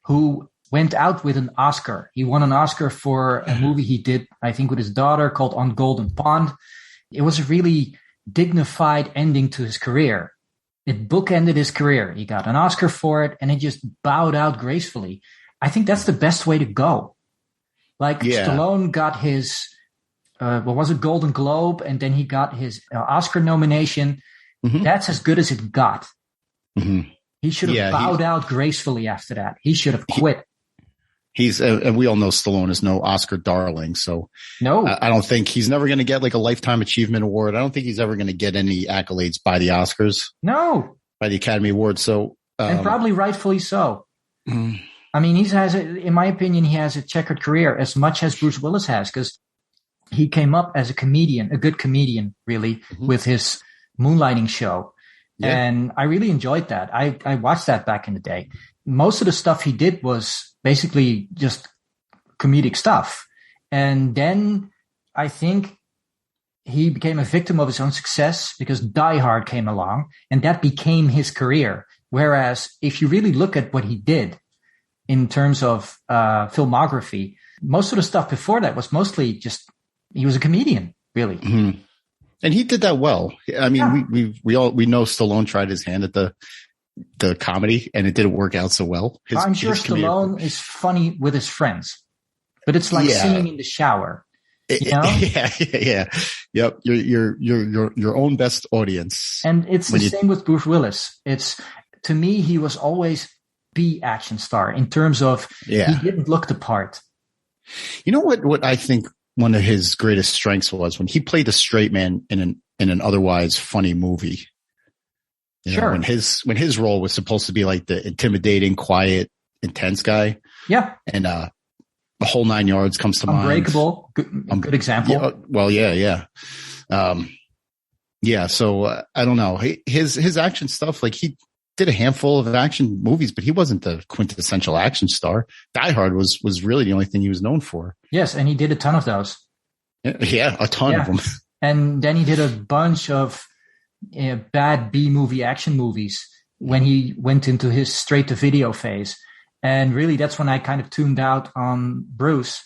who went out with an Oscar. He won an Oscar for a movie he did, I think, with his daughter called On Golden Pond. It was a really dignified ending to his career. It bookended his career. He got an Oscar for it, and he just bowed out gracefully. I think that's the best way to go. Like Stallone got his, Golden Globe, and then he got his Oscar nomination. Mm-hmm. That's as good as it got. Mm-hmm. He should have bowed out gracefully after that. He should have quit. He's, and we all know Stallone is no Oscar darling. So no, I don't think he's never going to get like a Lifetime Achievement Award. I don't think he's ever going to get any accolades by the Oscars. No, by the Academy Awards. So, and probably rightfully so. Mm. I mean, in my opinion, he has a checkered career as much as Bruce Willis has, because he came up as a comedian, a good comedian, really, mm-hmm. with his moonlighting show. Yeah. And I really enjoyed that. I watched that back in the day. Most of the stuff he did was basically just comedic stuff. And then I think he became a victim of his own success because Die Hard came along and that became his career. Whereas if you really look at what he did in terms of filmography, most of the stuff before that was mostly just, he was a comedian, really. Mm-hmm. And he did that well. I mean, we know Stallone tried his hand at the comedy and it didn't work out so well. I'm sure Stallone is funny with his friends, but it's like singing in the shower. You know? Yeah. Yep. Your own best audience. And it's the same with Bruce Willis. To me, he was always the action star in terms of he didn't look the part. You know what I think one of his greatest strengths was when he played the straight man in an otherwise funny movie. You know, when his role was supposed to be like the intimidating, quiet, intense guy. Yeah. And the whole 9 yards comes to mind. Unbreakable. Good example. Yeah. Yeah. So I don't know. His action stuff, like he did a handful of action movies, but he wasn't the quintessential action star. Die Hard was really the only thing he was known for. Yes. And he did a ton of those. Yeah. A ton of them. And then he did a bunch of bad B-movie action movies when he went into his straight-to-video phase. And really, that's when I kind of tuned out on Bruce.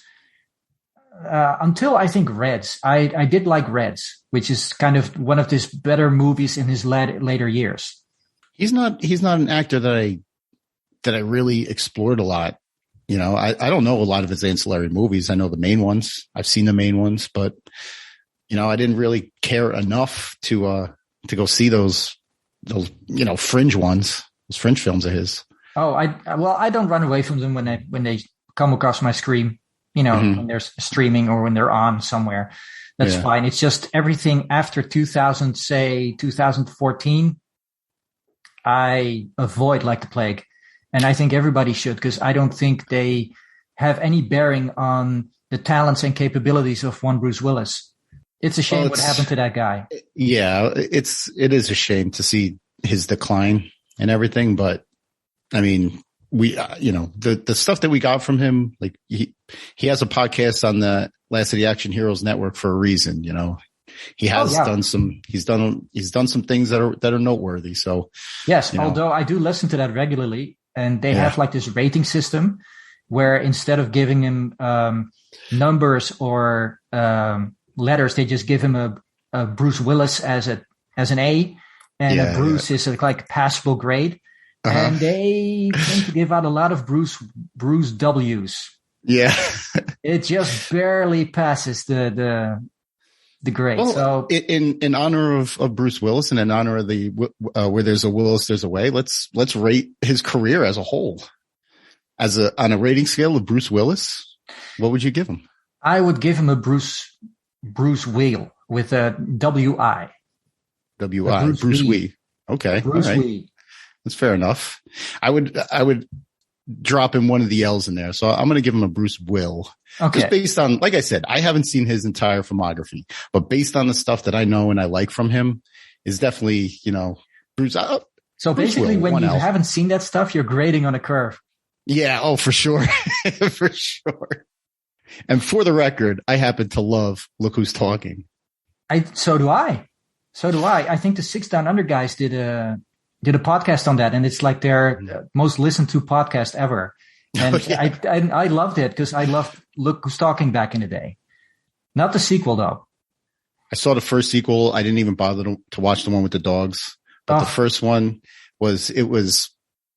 Until I think Reds. I did like Reds, which is kind of one of his better movies in his later years. He's not an actor that I really explored a lot. You know, I don't know a lot of his ancillary movies. I know the main ones. I've seen the main ones, but you know, I didn't really care enough to go see those, you know, fringe ones, those fringe films of his. Oh, I don't run away from them when they come across my screen, you know, when they're streaming or when they're on somewhere. That's fine. It's just everything after 2014, I avoid like the plague. And I think everybody should, because I don't think they have any bearing on the talents and capabilities of one Bruce Willis. It's a shame what happened to that guy. Yeah, it is a shame to see his decline and everything, but I mean, we, you know, the stuff that we got from him, like he has a podcast on the Last of the Action Heroes Network for a reason, you know. He has done some things that are noteworthy. So yes, although I do listen to that regularly, and they have like this rating system where instead of giving him numbers or letters, they just give him a Bruce Willis as an A, and a Bruce is like passable grade. And they tend to give out a lot of Bruce W's. Yeah. It just barely passes the grade. Well, so in honor of Bruce Willis and in honor of the where there's a Willis, there's a way, let's rate his career as a whole. On a rating scale of Bruce Willis, what would you give him? I would give him a Bruce Wheel with a W-I. W-I. Bruce Wee. Okay. Bruce Wee. That's fair enough. I would drop in one of the L's in there. So I'm going to give him a Bruce Will. Okay. Just based on, like I said, I haven't seen his entire filmography, but based on the stuff that I know and I like from him is definitely, you know, Bruce. So Bruce basically Will, when you L. haven't seen that stuff, you're grading on a curve. Yeah. Oh, for sure. For sure. And for the record, I happen to love Look Who's Talking. So do I. I think the Six Down Under guys did a podcast on that, and it's like their most listened to podcast ever. And I loved it because I loved Look Who's Talking back in the day. Not the sequel though. I saw the first sequel. I didn't even bother to watch the one with the dogs, but the first one was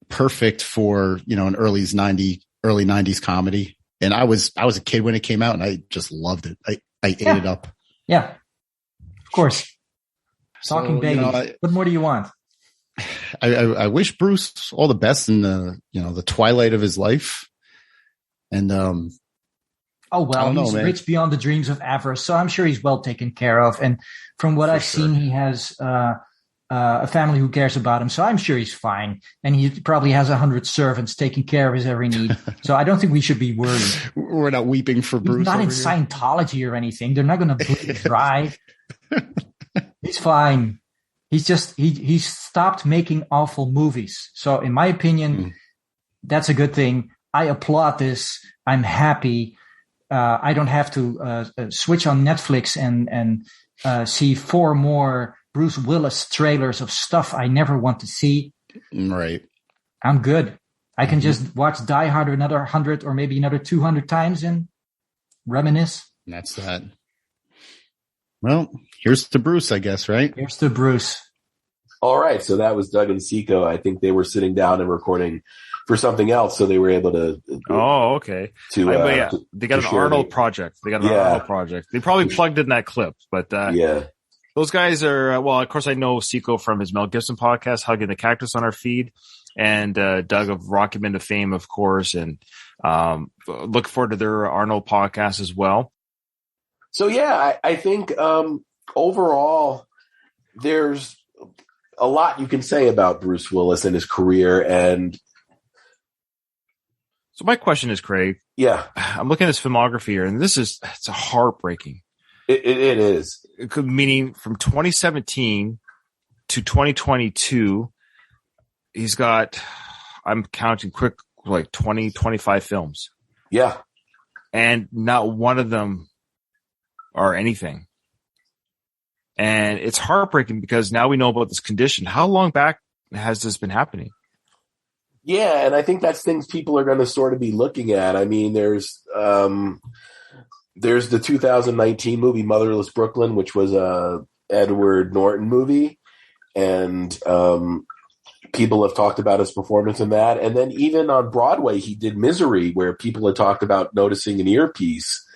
perfect for, you know, an early 90s comedy. And I was a kid when it came out and I just loved it. I ate it up. Yeah. Of course. Talking babies. You know, what more do you want? I wish Bruce all the best in the twilight of his life. And he's rich beyond the dreams of avarice, so I'm sure he's well taken care of. And from what I've seen, he has a family who cares about him, so I'm sure he's fine. And he probably has 100 servants taking care of his every need. So I don't think we should be worried. We're not weeping for Bruce. He's not in Scientology or anything. They're not going to bleed dry. He's fine. He's just he's stopped making awful movies. So in my opinion, that's a good thing. I applaud this. I'm happy. I don't have to switch on Netflix and see 4 more Bruce Willis trailers of stuff I never want to see. Right. I'm good. I can just watch Die Hard another 100 or maybe another 200 times and reminisce. And that's that. Well, here's to Bruce, I guess, right? Here's to Bruce. All right. So that was Doug and Seiko. I think they were sitting down and recording for something else, so they were able to. Okay. They got an Arnold project. They probably plugged in that clip, but those guys are. Well, of course, I know Seiko from his Mel Gibson podcast, Hugging the Cactus on our feed, and Doug of Rockyman to Fame, of course, and look forward to their Arnold podcast as well. So I think overall, there's a lot you can say about Bruce Willis and his career. And so my question is, Craig. Yeah. I'm looking at his filmography here, and it's heartbreaking. It is. Meaning from 2017 to 2022, he's got, I'm counting quick, like 20, 25 films. Yeah. And not one of them are anything. And it's heartbreaking because now we know about this condition. How long back has this been happening? Yeah, and I think that's things people are going to sort of be looking at. I mean, there's the 2019 movie Motherless Brooklyn, which was a Edward Norton movie, and people have talked about his performance in that. And then even on Broadway, he did Misery, where people had talked about noticing an earpiece.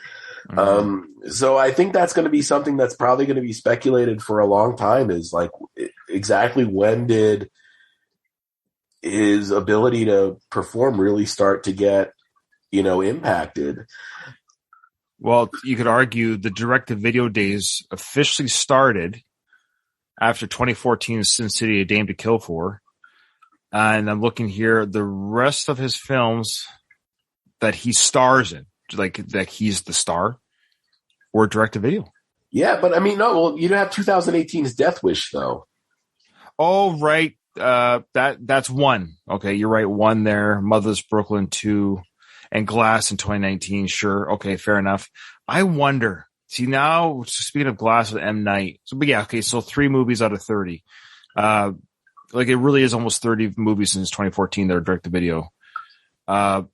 So I think that's going to be something that's probably going to be speculated for a long time, is like exactly when did his ability to perform really start to get, impacted. Well, you could argue the direct-to-video days officially started after 2014's Sin City: A Dame to Kill For. And I'm looking here, the rest of his films that he stars in, like that he's the star, were direct-to-video. Yeah, but I mean, no, well, you don't have 2018's Death Wish, though. Oh, right. That's one. Okay, you're right. One there. Motherless Brooklyn 2 and Glass in 2019. Sure. Okay, fair enough. I wonder. See, now, speaking of Glass with M. Night. But yeah, okay, so 3 movies out of 30. Like it really is almost 30 movies since 2014 that are direct to video. I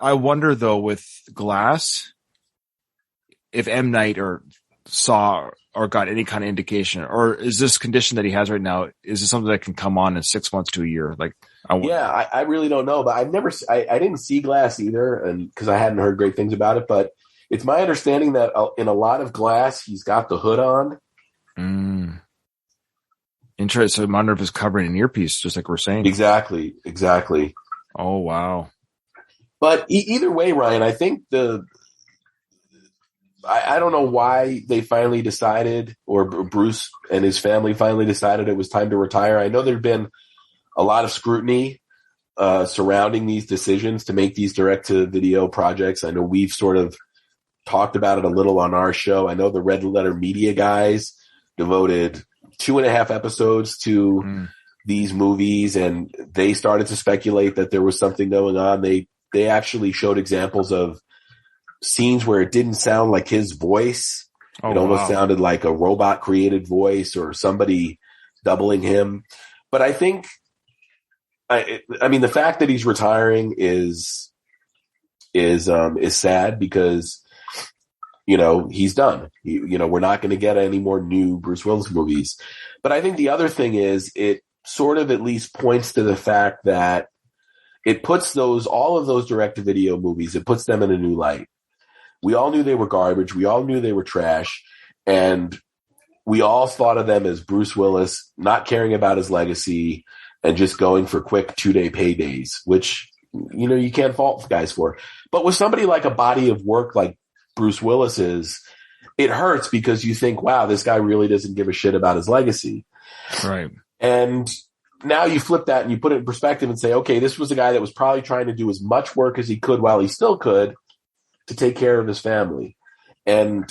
wonder though with Glass, if M. Night saw or got any kind of indication, or is this condition that he has right now, is it something that can come on in 6 months to a year? Like, I really don't know, but I didn't see Glass either, and because I hadn't heard great things about it, but it's my understanding that in a lot of Glass, he's got the hood on. Interesting. So I wonder if it's covering an earpiece, just like we're saying. Exactly. Oh, wow. But either way, Ryan, I think I don't know why they finally decided, or Bruce and his family finally decided it was time to retire. I know there'd been a lot of scrutiny surrounding these decisions to make these direct-to-video projects. I know we've sort of talked about it a little on our show. I know the Red Letter Media guys devoted 2.5 episodes to these movies, and they started to speculate that there was something going on. They actually showed examples of scenes where it didn't sound like his voice. It almost sounded like a robot created voice or somebody doubling him. But I think, I mean, the fact that he's retiring is sad because, he's done. We're not going to get any more new Bruce Willis movies. But I think the other thing is it sort of at least points to the fact that it puts all of those direct-to-video movies, it puts them in a new light. We all knew they were garbage. We all knew they were trash. And we all thought of them as Bruce Willis not caring about his legacy and just going for quick 2-day paydays, which, you can't fault guys for. But with somebody like a body of work like Bruce Willis is, it hurts because you think, wow, this guy really doesn't give a shit about his legacy. Right. And now you flip that and you put it in perspective and say, okay, this was a guy that was probably trying to do as much work as he could while he still could to take care of his family. And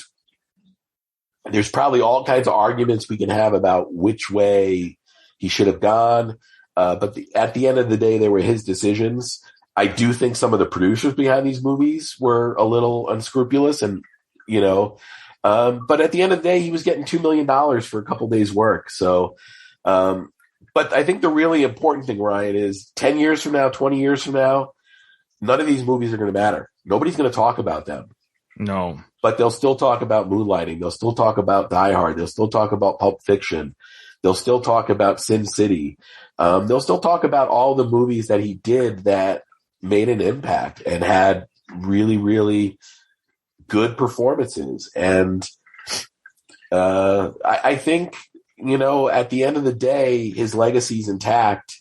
there's probably all kinds of arguments we can have about which way he should have gone. But at the end of the day, they were his decisions. I do think some of the producers behind these movies were a little unscrupulous and, but at the end of the day, he was getting $2 million for a couple days work. So, but I think the really important thing, Ryan, is 10 years from now, 20 years from now, none of these movies are going to matter. Nobody's going to talk about them. No. But they'll still talk about Moonlighting. They'll still talk about Die Hard. They'll still talk about Pulp Fiction. They'll still talk about Sin City. They'll still talk about all the movies that he did that made an impact and had really, really good performances. And I think, at the end of the day, his legacy's intact.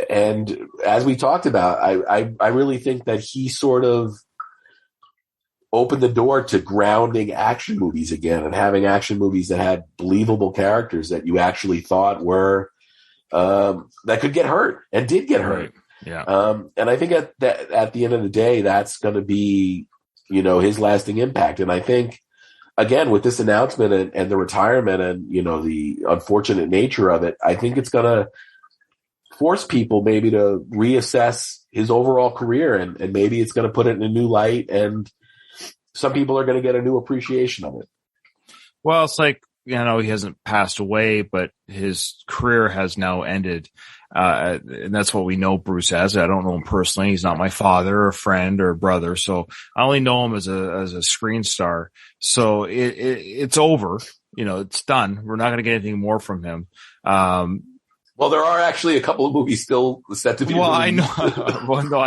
And as we talked about, I really think that he sort of opened the door to grounding action movies again and having action movies that had believable characters that you actually thought were that could get hurt and did get hurt. Right. Yeah. And I think at the end of the day, that's going to be, his lasting impact. And I think again, with this announcement and the retirement and, the unfortunate nature of it, I think it's going to force people maybe to reassess his overall career, and maybe it's going to put it in a new light, and some people are going to get a new appreciation of it. Well, it's like, he hasn't passed away, but his career has now ended. And that's what we know Bruce as. I don't know him personally. He's not my father or friend or brother. So I only know him as a screen star. So it's over. It's done. We're not going to get anything more from him. Well, there are actually a couple of movies still set to be released. I know. Well, no,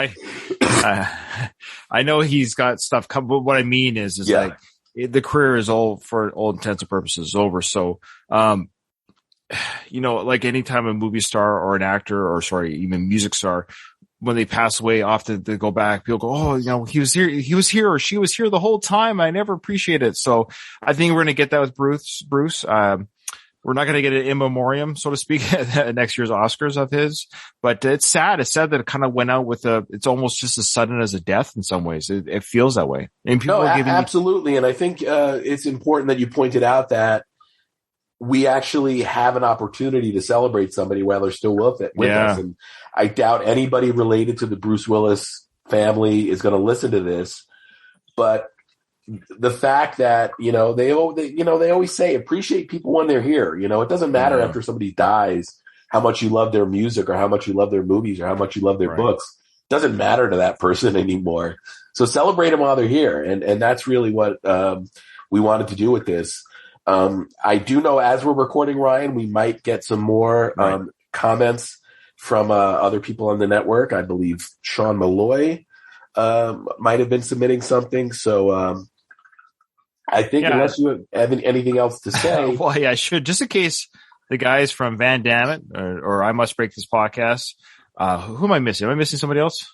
I know he's got stuff coming, but what I mean is like, the career is for all intents and purposes over. So, like anytime a movie star or an actor or even music star, when they pass away, often they go back, people go, oh, he was here or she was here the whole time. I never appreciate it. So I think we're going to get that with Bruce. We're not going to get an in memoriam, so to speak, at next year's Oscars of his, but it's sad. It's sad that it kind of went out it's almost just as sudden as a death in some ways. It feels that way. And people absolutely. And I think it's important that you pointed out that we actually have an opportunity to celebrate somebody while they're still with us. And I doubt anybody related to the Bruce Willis family is going to listen to this, but the fact that, they always say appreciate people when they're here. It doesn't matter after somebody dies how much you love their music or how much you love their movies or how much you love their books. It doesn't matter to that person anymore. So celebrate them while they're here. And that's really what we wanted to do with this. I do know as we're recording, Ryan, we might get some more comments from other people on the network. I believe Sean Malloy might have been submitting something. So I think unless you have anything else to say. Well, I should, just in case the guys from Van Damme or I Must Break This Podcast. Who am I missing? Am I missing somebody else?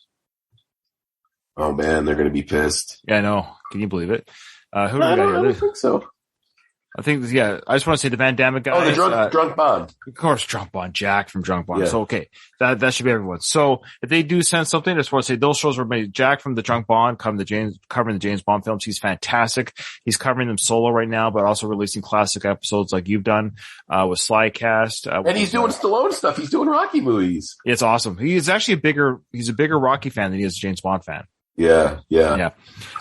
Oh man, they're going to be pissed. Yeah, I know. Can you believe it? Who do we I got here? don't think so. I think, I just want to say the Van Damme guy. Oh, the Drunk Bond. Of course, Drunk Bond, Jack from Drunk Bond. Yeah. So, okay. That should be everyone. So, if they do send something, I just want to say those shows were made. Jack from the Drunk Bond, covering the James Bond films. He's fantastic. He's covering them solo right now, but also releasing classic episodes like you've done, with Slycast. And he's doing Stallone stuff. He's doing Rocky movies. It's awesome. He's actually a bigger Rocky fan than he is a James Bond fan. Yeah.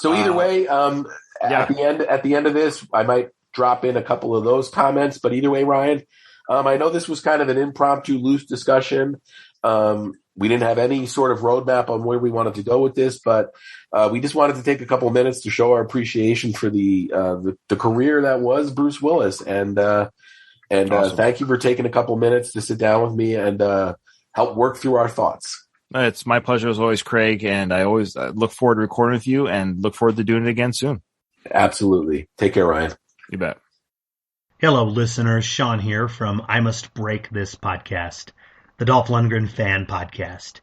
So either way, at the end of this, I might drop in a couple of those comments, but either way, Ryan, I know this was kind of an impromptu, loose discussion. We didn't have any sort of roadmap on where we wanted to go with this, but we just wanted to take a couple of minutes to show our appreciation for the career that was Bruce Willis, and awesome. Thank you for taking a couple minutes to sit down with me and help work through our thoughts. It's my pleasure as always, Craig, and I always look forward to recording with you and look forward to doing it again soon. Absolutely. Take care, Ryan. You bet. Hello, listeners. Sean here from I Must Break This Podcast, the Dolph Lundgren fan podcast.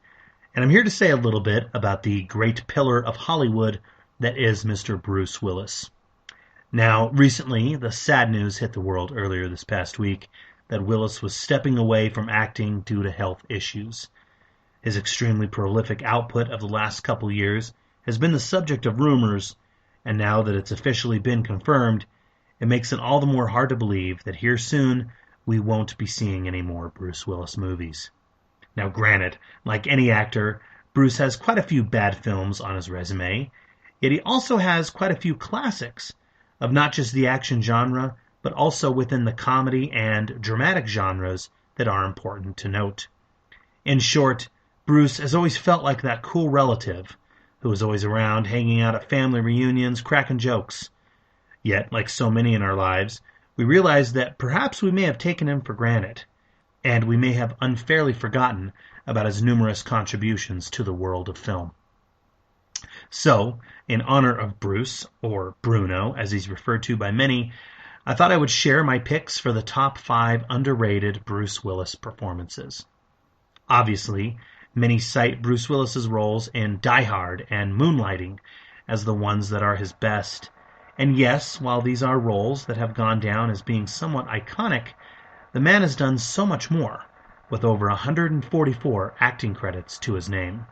And I'm here to say a little bit about the great pillar of Hollywood that is Mr. Bruce Willis. Now, recently, the sad news hit the world earlier this past week that Willis was stepping away from acting due to health issues. His extremely prolific output of the last couple years has been the subject of rumors, and now that it's officially been confirmed, it makes it all the more hard to believe that here soon we won't be seeing any more Bruce Willis movies. Now granted, like any actor, Bruce has quite a few bad films on his resume, yet he also has quite a few classics of not just the action genre, but also within the comedy and dramatic genres that are important to note. In short, Bruce has always felt like that cool relative who was always around hanging out at family reunions, cracking jokes. Yet, like so many in our lives, we realize that perhaps we may have taken him for granted, and we may have unfairly forgotten about his numerous contributions to the world of film. So, in honor of Bruce, or Bruno, as he's referred to by many, I thought I would share my picks for the top 5 underrated Bruce Willis performances. Obviously, many cite Bruce Willis's roles in Die Hard and Moonlighting as the ones that are his best. And yes, while these are roles that have gone down as being somewhat iconic, the man has done so much more, with over 144 acting credits to his name.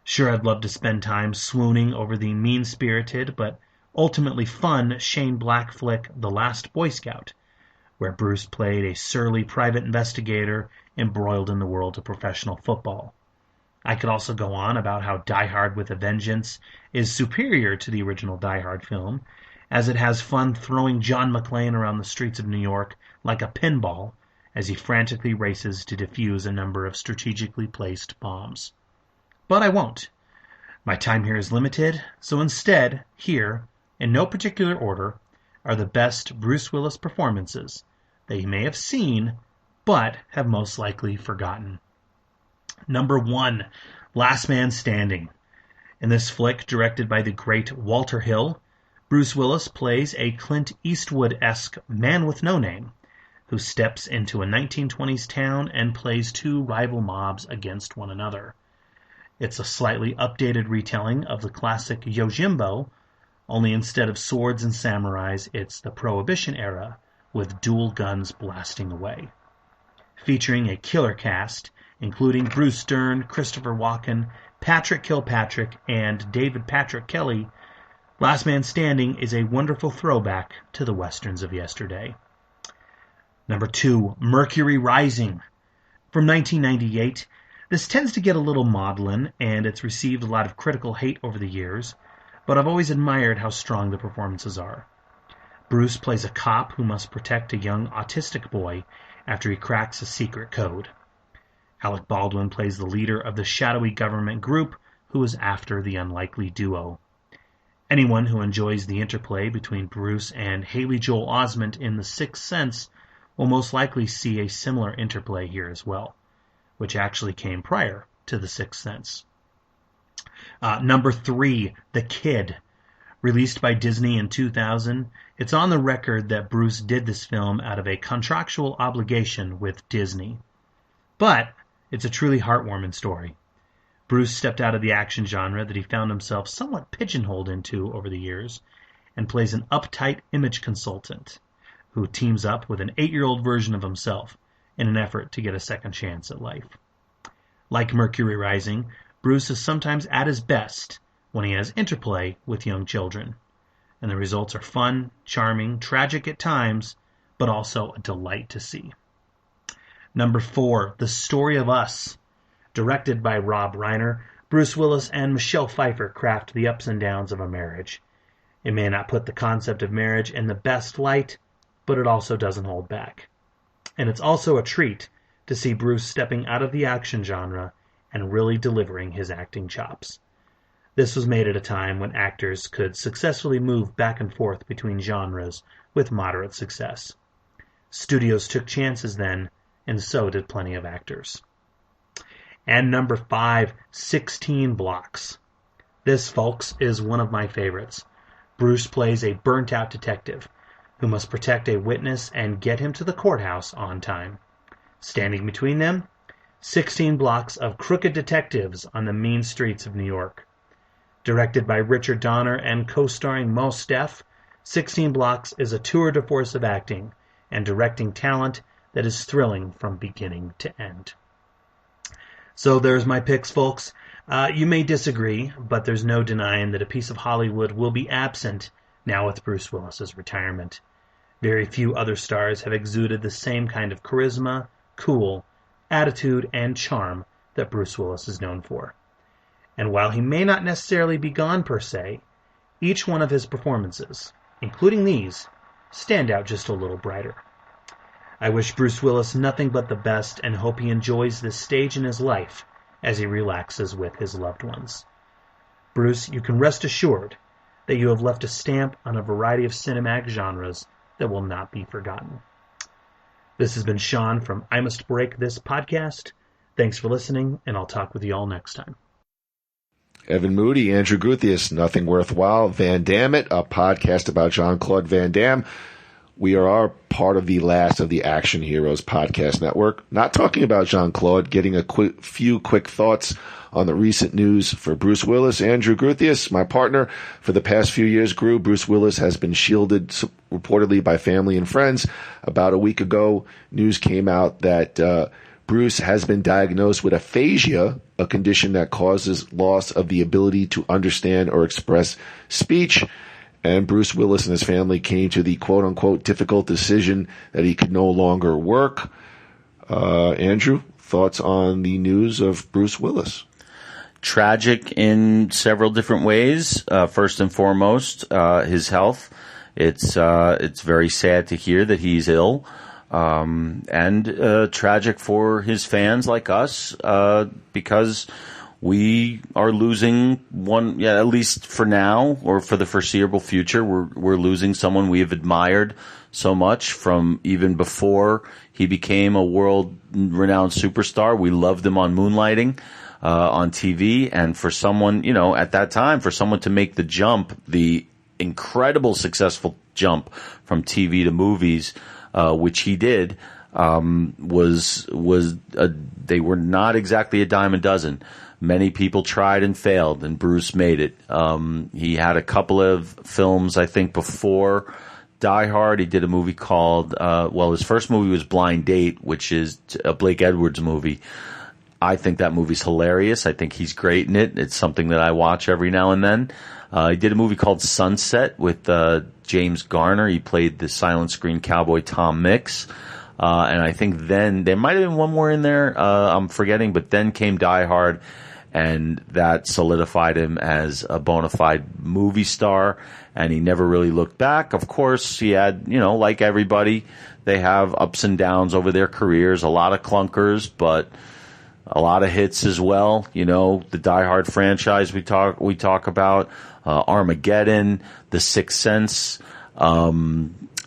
Sure, I'd love to spend time swooning over the mean-spirited but ultimately fun Shane Black flick The Last Boy Scout, where Bruce played a surly private investigator embroiled in the world of professional football. I could also go on about how Die Hard with a Vengeance is superior to the original Die Hard film, as it has fun throwing John McClane around the streets of New York like a pinball as he frantically races to defuse a number of strategically placed bombs. But I won't. My time here is limited, so instead, here, in no particular order, are the best Bruce Willis performances that you may have seen, but have most likely forgotten. Number 1, Last Man Standing. In this flick, directed by the great Walter Hill, Bruce Willis plays a Clint Eastwood-esque man with no name, who steps into a 1920s town and plays two rival mobs against one another. It's a slightly updated retelling of the classic Yojimbo, only instead of swords and samurais, it's the Prohibition era, with dual guns blasting away. Featuring a killer cast, including Bruce Dern, Christopher Walken, Patrick Kilpatrick, and David Patrick Kelly, Last Man Standing is a wonderful throwback to the westerns of yesterday. Number 2, Mercury Rising. From 1998, this tends to get a little maudlin, and it's received a lot of critical hate over the years, but I've always admired how strong the performances are. Bruce plays a cop who must protect a young autistic boy after he cracks a secret code. Alec Baldwin plays the leader of the shadowy government group who is after the unlikely duo. Anyone who enjoys the interplay between Bruce and Haley Joel Osment in The Sixth Sense will most likely see a similar interplay here as well, which actually came prior to The Sixth Sense. Number 3, The Kid. Released by Disney in 2000, it's on the record that Bruce did this film out of a contractual obligation with Disney. But it's a truly heartwarming story. Bruce stepped out of the action genre that he found himself somewhat pigeonholed into over the years, and plays an uptight image consultant who teams up with an 8-year-old version of himself in an effort to get a second chance at life. Like Mercury Rising, Bruce is sometimes at his best when he has interplay with young children, and the results are fun, charming, tragic at times, but also a delight to see. Number 4, The Story of Us. Directed by Rob Reiner, Bruce Willis and Michelle Pfeiffer craft the ups and downs of a marriage. It may not put the concept of marriage in the best light, but it also doesn't hold back. And it's also a treat to see Bruce stepping out of the action genre and really delivering his acting chops. This was made at a time when actors could successfully move back and forth between genres with moderate success. Studios took chances then, and so did plenty of actors. And number 5, 16 Blocks. This, folks, is one of my favorites. Bruce plays a burnt-out detective who must protect a witness and get him to the courthouse on time. Standing between them, 16 blocks of crooked detectives on the mean streets of New York. Directed by Richard Donner and co-starring Mos Def, 16 Blocks is a tour de force of acting and directing talent that is thrilling from beginning to end. So there's my picks, folks. You may disagree, but there's no denying that a piece of Hollywood will be absent now with Bruce Willis's retirement. Very few other stars have exuded the same kind of charisma, cool, attitude, and charm that Bruce Willis is known for. And while he may not necessarily be gone per se, each one of his performances, including these, stand out just a little brighter. I wish Bruce Willis nothing but the best and hope he enjoys this stage in his life as he relaxes with his loved ones. Bruce, you can rest assured that you have left a stamp on a variety of cinematic genres that will not be forgotten. This has been Sean from I Must Break This podcast. Thanks for listening, and I'll talk with you all next time. Evan Moody, Andrew Guthius, Nothing Worthwhile, Van Damme It, a podcast about Jean-Claude Van Damme. We are part of the last of the Action Heroes podcast network. Not talking about Jean-Claude, getting a few quick thoughts on the recent news for Bruce Willis. Andrew Guthius, my partner for the past few years, grew. Bruce Willis has been shielded reportedly by family and friends. About a week ago, news came out that Bruce has been diagnosed with aphasia, a condition that causes loss of the ability to understand or express speech. and Bruce Willis and his family came to the quote-unquote difficult decision that he could no longer work. Andrew, thoughts on the news of Bruce Willis? Tragic in several different ways. First and foremost, his health. It's very sad to hear that he's ill. And tragic for his fans like us, because we are losing one, at least for now or for the foreseeable future, we're losing someone we have admired so much from even before he became a world-renowned superstar. We loved him on Moonlighting, on TV, and for someone, at that time, for someone to make the jump, the incredible successful jump from TV to movies, which he did, they were not exactly a dime a dozen. Many people tried and failed, and Bruce made it. He had a couple of films, I think, before Die Hard. He did a movie called, his first movie was Blind Date, which is a Blake Edwards movie. I think that movie's hilarious. I think he's great in it. It's something that I watch every now and then. He did a movie called Sunset with James Garner. He played the silent screen cowboy Tom Mix. And I think then there might have been one more in there, I'm forgetting, but then came Die Hard, and that solidified him as a bona fide movie star, and he never really looked back. Of course, he had, like everybody, they have ups and downs over their careers, a lot of clunkers, but a lot of hits as well. The Die Hard franchise we talk about, Armageddon, The Sixth Sense,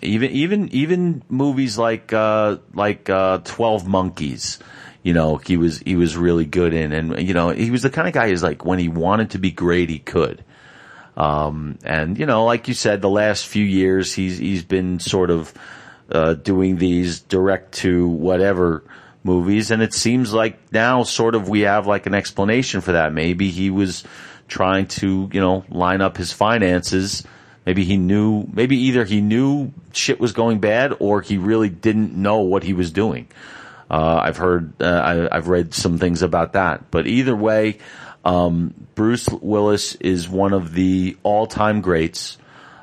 even movies like 12 Monkeys. He was really good in, and he was the kind of guy who's like, when he wanted to be great, he could. And like you said, the last few years he's been sort of doing these direct to whatever movies, and it seems like now sort of we have like an explanation for that. Maybe he was trying to line up his finances. Maybe either he knew shit was going bad, or he really didn't know what he was doing. I've read some things about that, but either way, Bruce Willis is one of the all-time greats,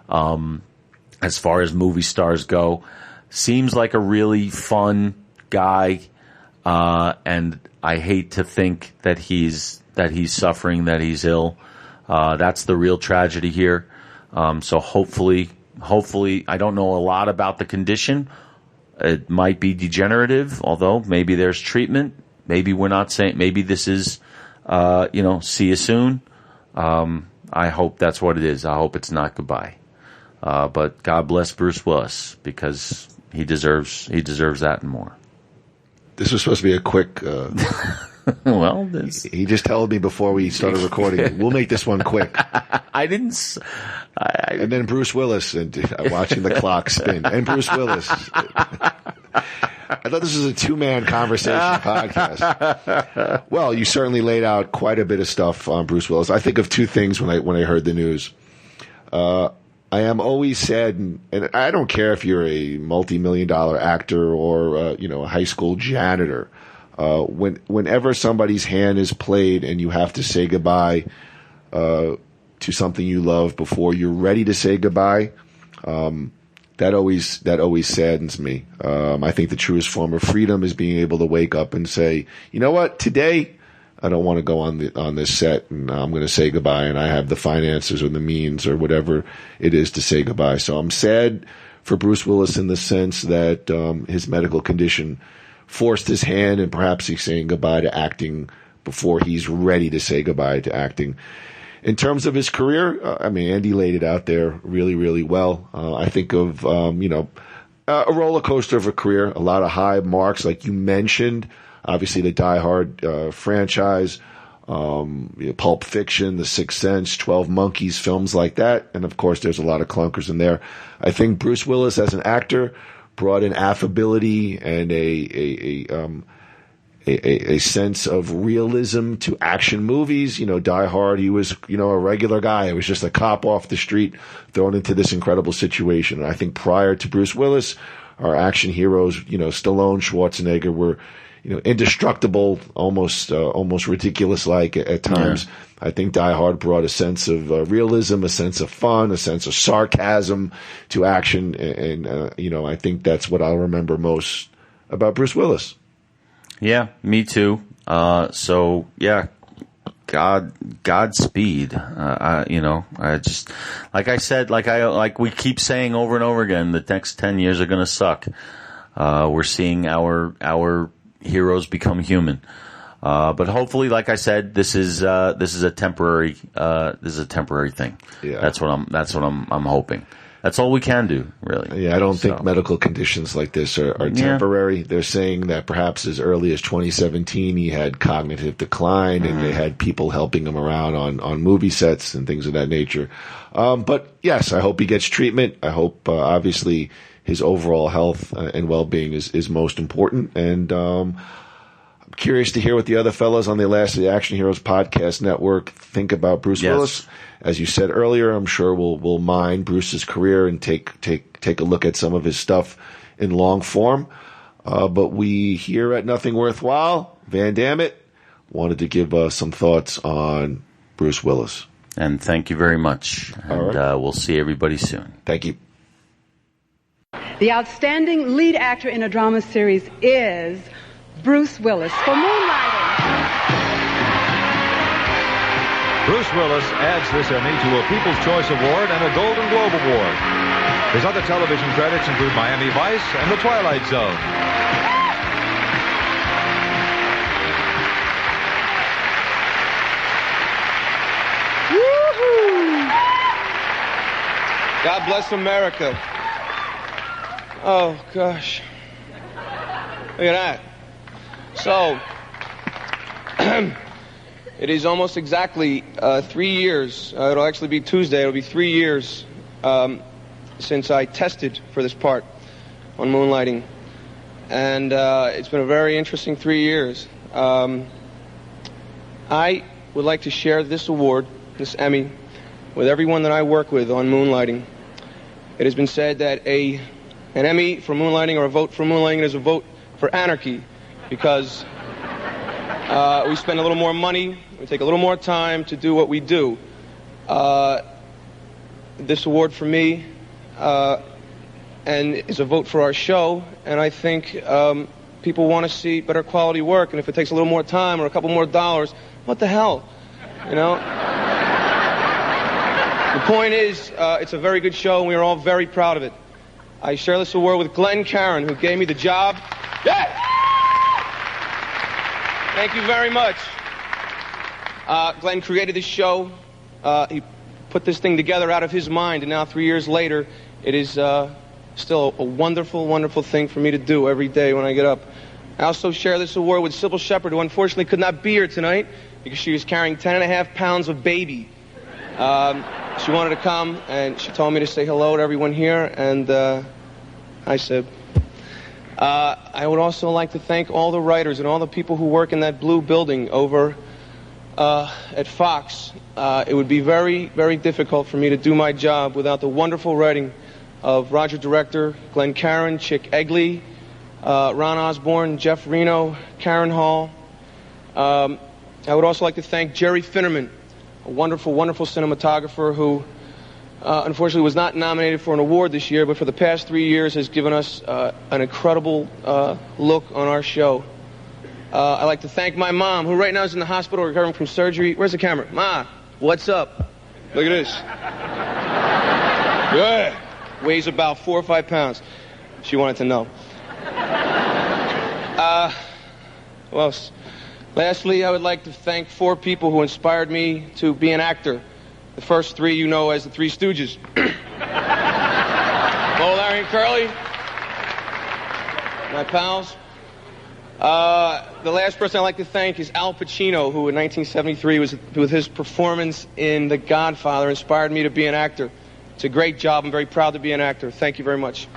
as far as movie stars go. Seems like a really fun guy, and I hate to think that he's suffering, that he's ill. That's the real tragedy here. So hopefully, I don't know a lot about the condition. It might be degenerative, although maybe there's treatment. Maybe we're not saying, maybe this is, see you soon. I hope that's what it is. I hope it's not goodbye. But God bless Bruce Willis, because he deserves that and more. This was supposed to be a quick, well, he just told me before we started recording, we'll make this one quick. I didn't. And then Bruce Willis, and watching the clock spin, and Bruce Willis. I thought this was a two-man conversation podcast. Well, you certainly laid out quite a bit of stuff on Bruce Willis. I think of two things when I heard the news. I am always sad, and I don't care if you're a multi-million-dollar actor or a high school janitor. Whenever somebody's hand is played and you have to say goodbye to something you love before you're ready to say goodbye, that always saddens me. I think the truest form of freedom is being able to wake up and say, you know what, today I don't want to go on this set, and I'm going to say goodbye, and I have the finances or the means or whatever it is to say goodbye. So I'm sad for Bruce Willis in the sense that his medical condition forced his hand, and perhaps he's saying goodbye to acting before he's ready to say goodbye to acting. In terms of his career, Andy laid it out there really, really well. I think of, a roller coaster of a career, a lot of high marks, like you mentioned. Obviously, the Die Hard franchise, Pulp Fiction, The Sixth Sense, 12 Monkeys, films like that. And, of course, there's a lot of clunkers in there. I think Bruce Willis, as an actor, brought in affability and a sense of realism to action movies. Die Hard, he was, a regular guy. It was just a cop off the street thrown into this incredible situation. And I think prior to Bruce Willis, our action heroes, Stallone, Schwarzenegger, were indestructible, almost ridiculous like at times. Yeah. I think Die Hard brought a sense of realism, a sense of fun, a sense of sarcasm to action. And I think that's what I'll remember most about Bruce Willis. Yeah, me too. So yeah, Godspeed. I just, like I said, like we keep saying over and over again, the next 10 years are going to suck. We're seeing our heroes become human. But hopefully, like I said, this is a temporary thing. Yeah. That's what I'm hoping. That's all we can do, really. Yeah, I don't think medical conditions like this are temporary. Yeah. They're saying that perhaps as early as 2017 he had cognitive decline, and they had people helping him around on movie sets and things of that nature. But yes, I hope he gets treatment. I hope, obviously, his overall health and well-being is most important. And I'm curious to hear what the other fellows on the Last of the Action Heroes podcast network think about Bruce Willis. As you said earlier, I'm sure we'll mine Bruce's career and take a look at some of his stuff in long form. But we here at Nothing Worthwhile, Van Damme, wanted to give some thoughts on Bruce Willis. And thank you very much. And we'll see everybody soon. Thank you. The outstanding lead actor in a drama series is Bruce Willis for Moonlighting. Bruce Willis adds this Emmy to a People's Choice Award and a Golden Globe Award. His other television credits include Miami Vice and The Twilight Zone. Woo-hoo! God bless America. Oh, gosh. Look at that. So, it is almost exactly 3 years. It'll actually be Tuesday. It'll be 3 years since I tested for this part on Moonlighting. And it's been a very interesting 3 years. I would like to share this award, this Emmy, with everyone that I work with on Moonlighting. It has been said that an Emmy for Moonlighting or a vote for Moonlighting is a vote for anarchy, because we spend a little more money, we take a little more time to do what we do. This award for me and is a vote for our show, and I think people want to see better quality work, and if it takes a little more time or a couple more dollars, what the hell, you know? The point is, it's a very good show, and we are all very proud of it. I share this award with Glenn Caron, who gave me the job. Yeah! Thank you very much. Glenn created this show. He put this thing together out of his mind, and now 3 years later, it is still a wonderful, wonderful thing for me to do every day when I get up. I also share this award with Sybil Shepherd, who unfortunately could not be here tonight because she was carrying 10.5 pounds of baby. She wanted to come, and she told me to say hello to everyone here, and hi, Sib. I would also like to thank all the writers and all the people who work in that blue building over at Fox. It would be very, very difficult for me to do my job without the wonderful writing of Roger Director, Glenn Caron, Chick Egley, Ron Osborne, Jeff Reno, Karen Hall. I would also like to thank Jerry Finnerman, a wonderful, wonderful cinematographer who unfortunately was not nominated for an award this year, but for the past 3 years has given us an incredible look on our show. I'd like to thank my mom, who right now is in the hospital recovering from surgery. Where's the camera? Ma, what's up? Look at this. Good. Weighs about 4 or 5 pounds. She wanted to know. Well, lastly, I would like to thank 4 people who inspired me to be an actor. The first 3 you know as the Three Stooges. Bo, Larry, and Curly. My pals. The last person I'd like to thank is Al Pacino, who in 1973, with his performance in The Godfather, inspired me to be an actor. It's a great job. I'm very proud to be an actor. Thank you very much.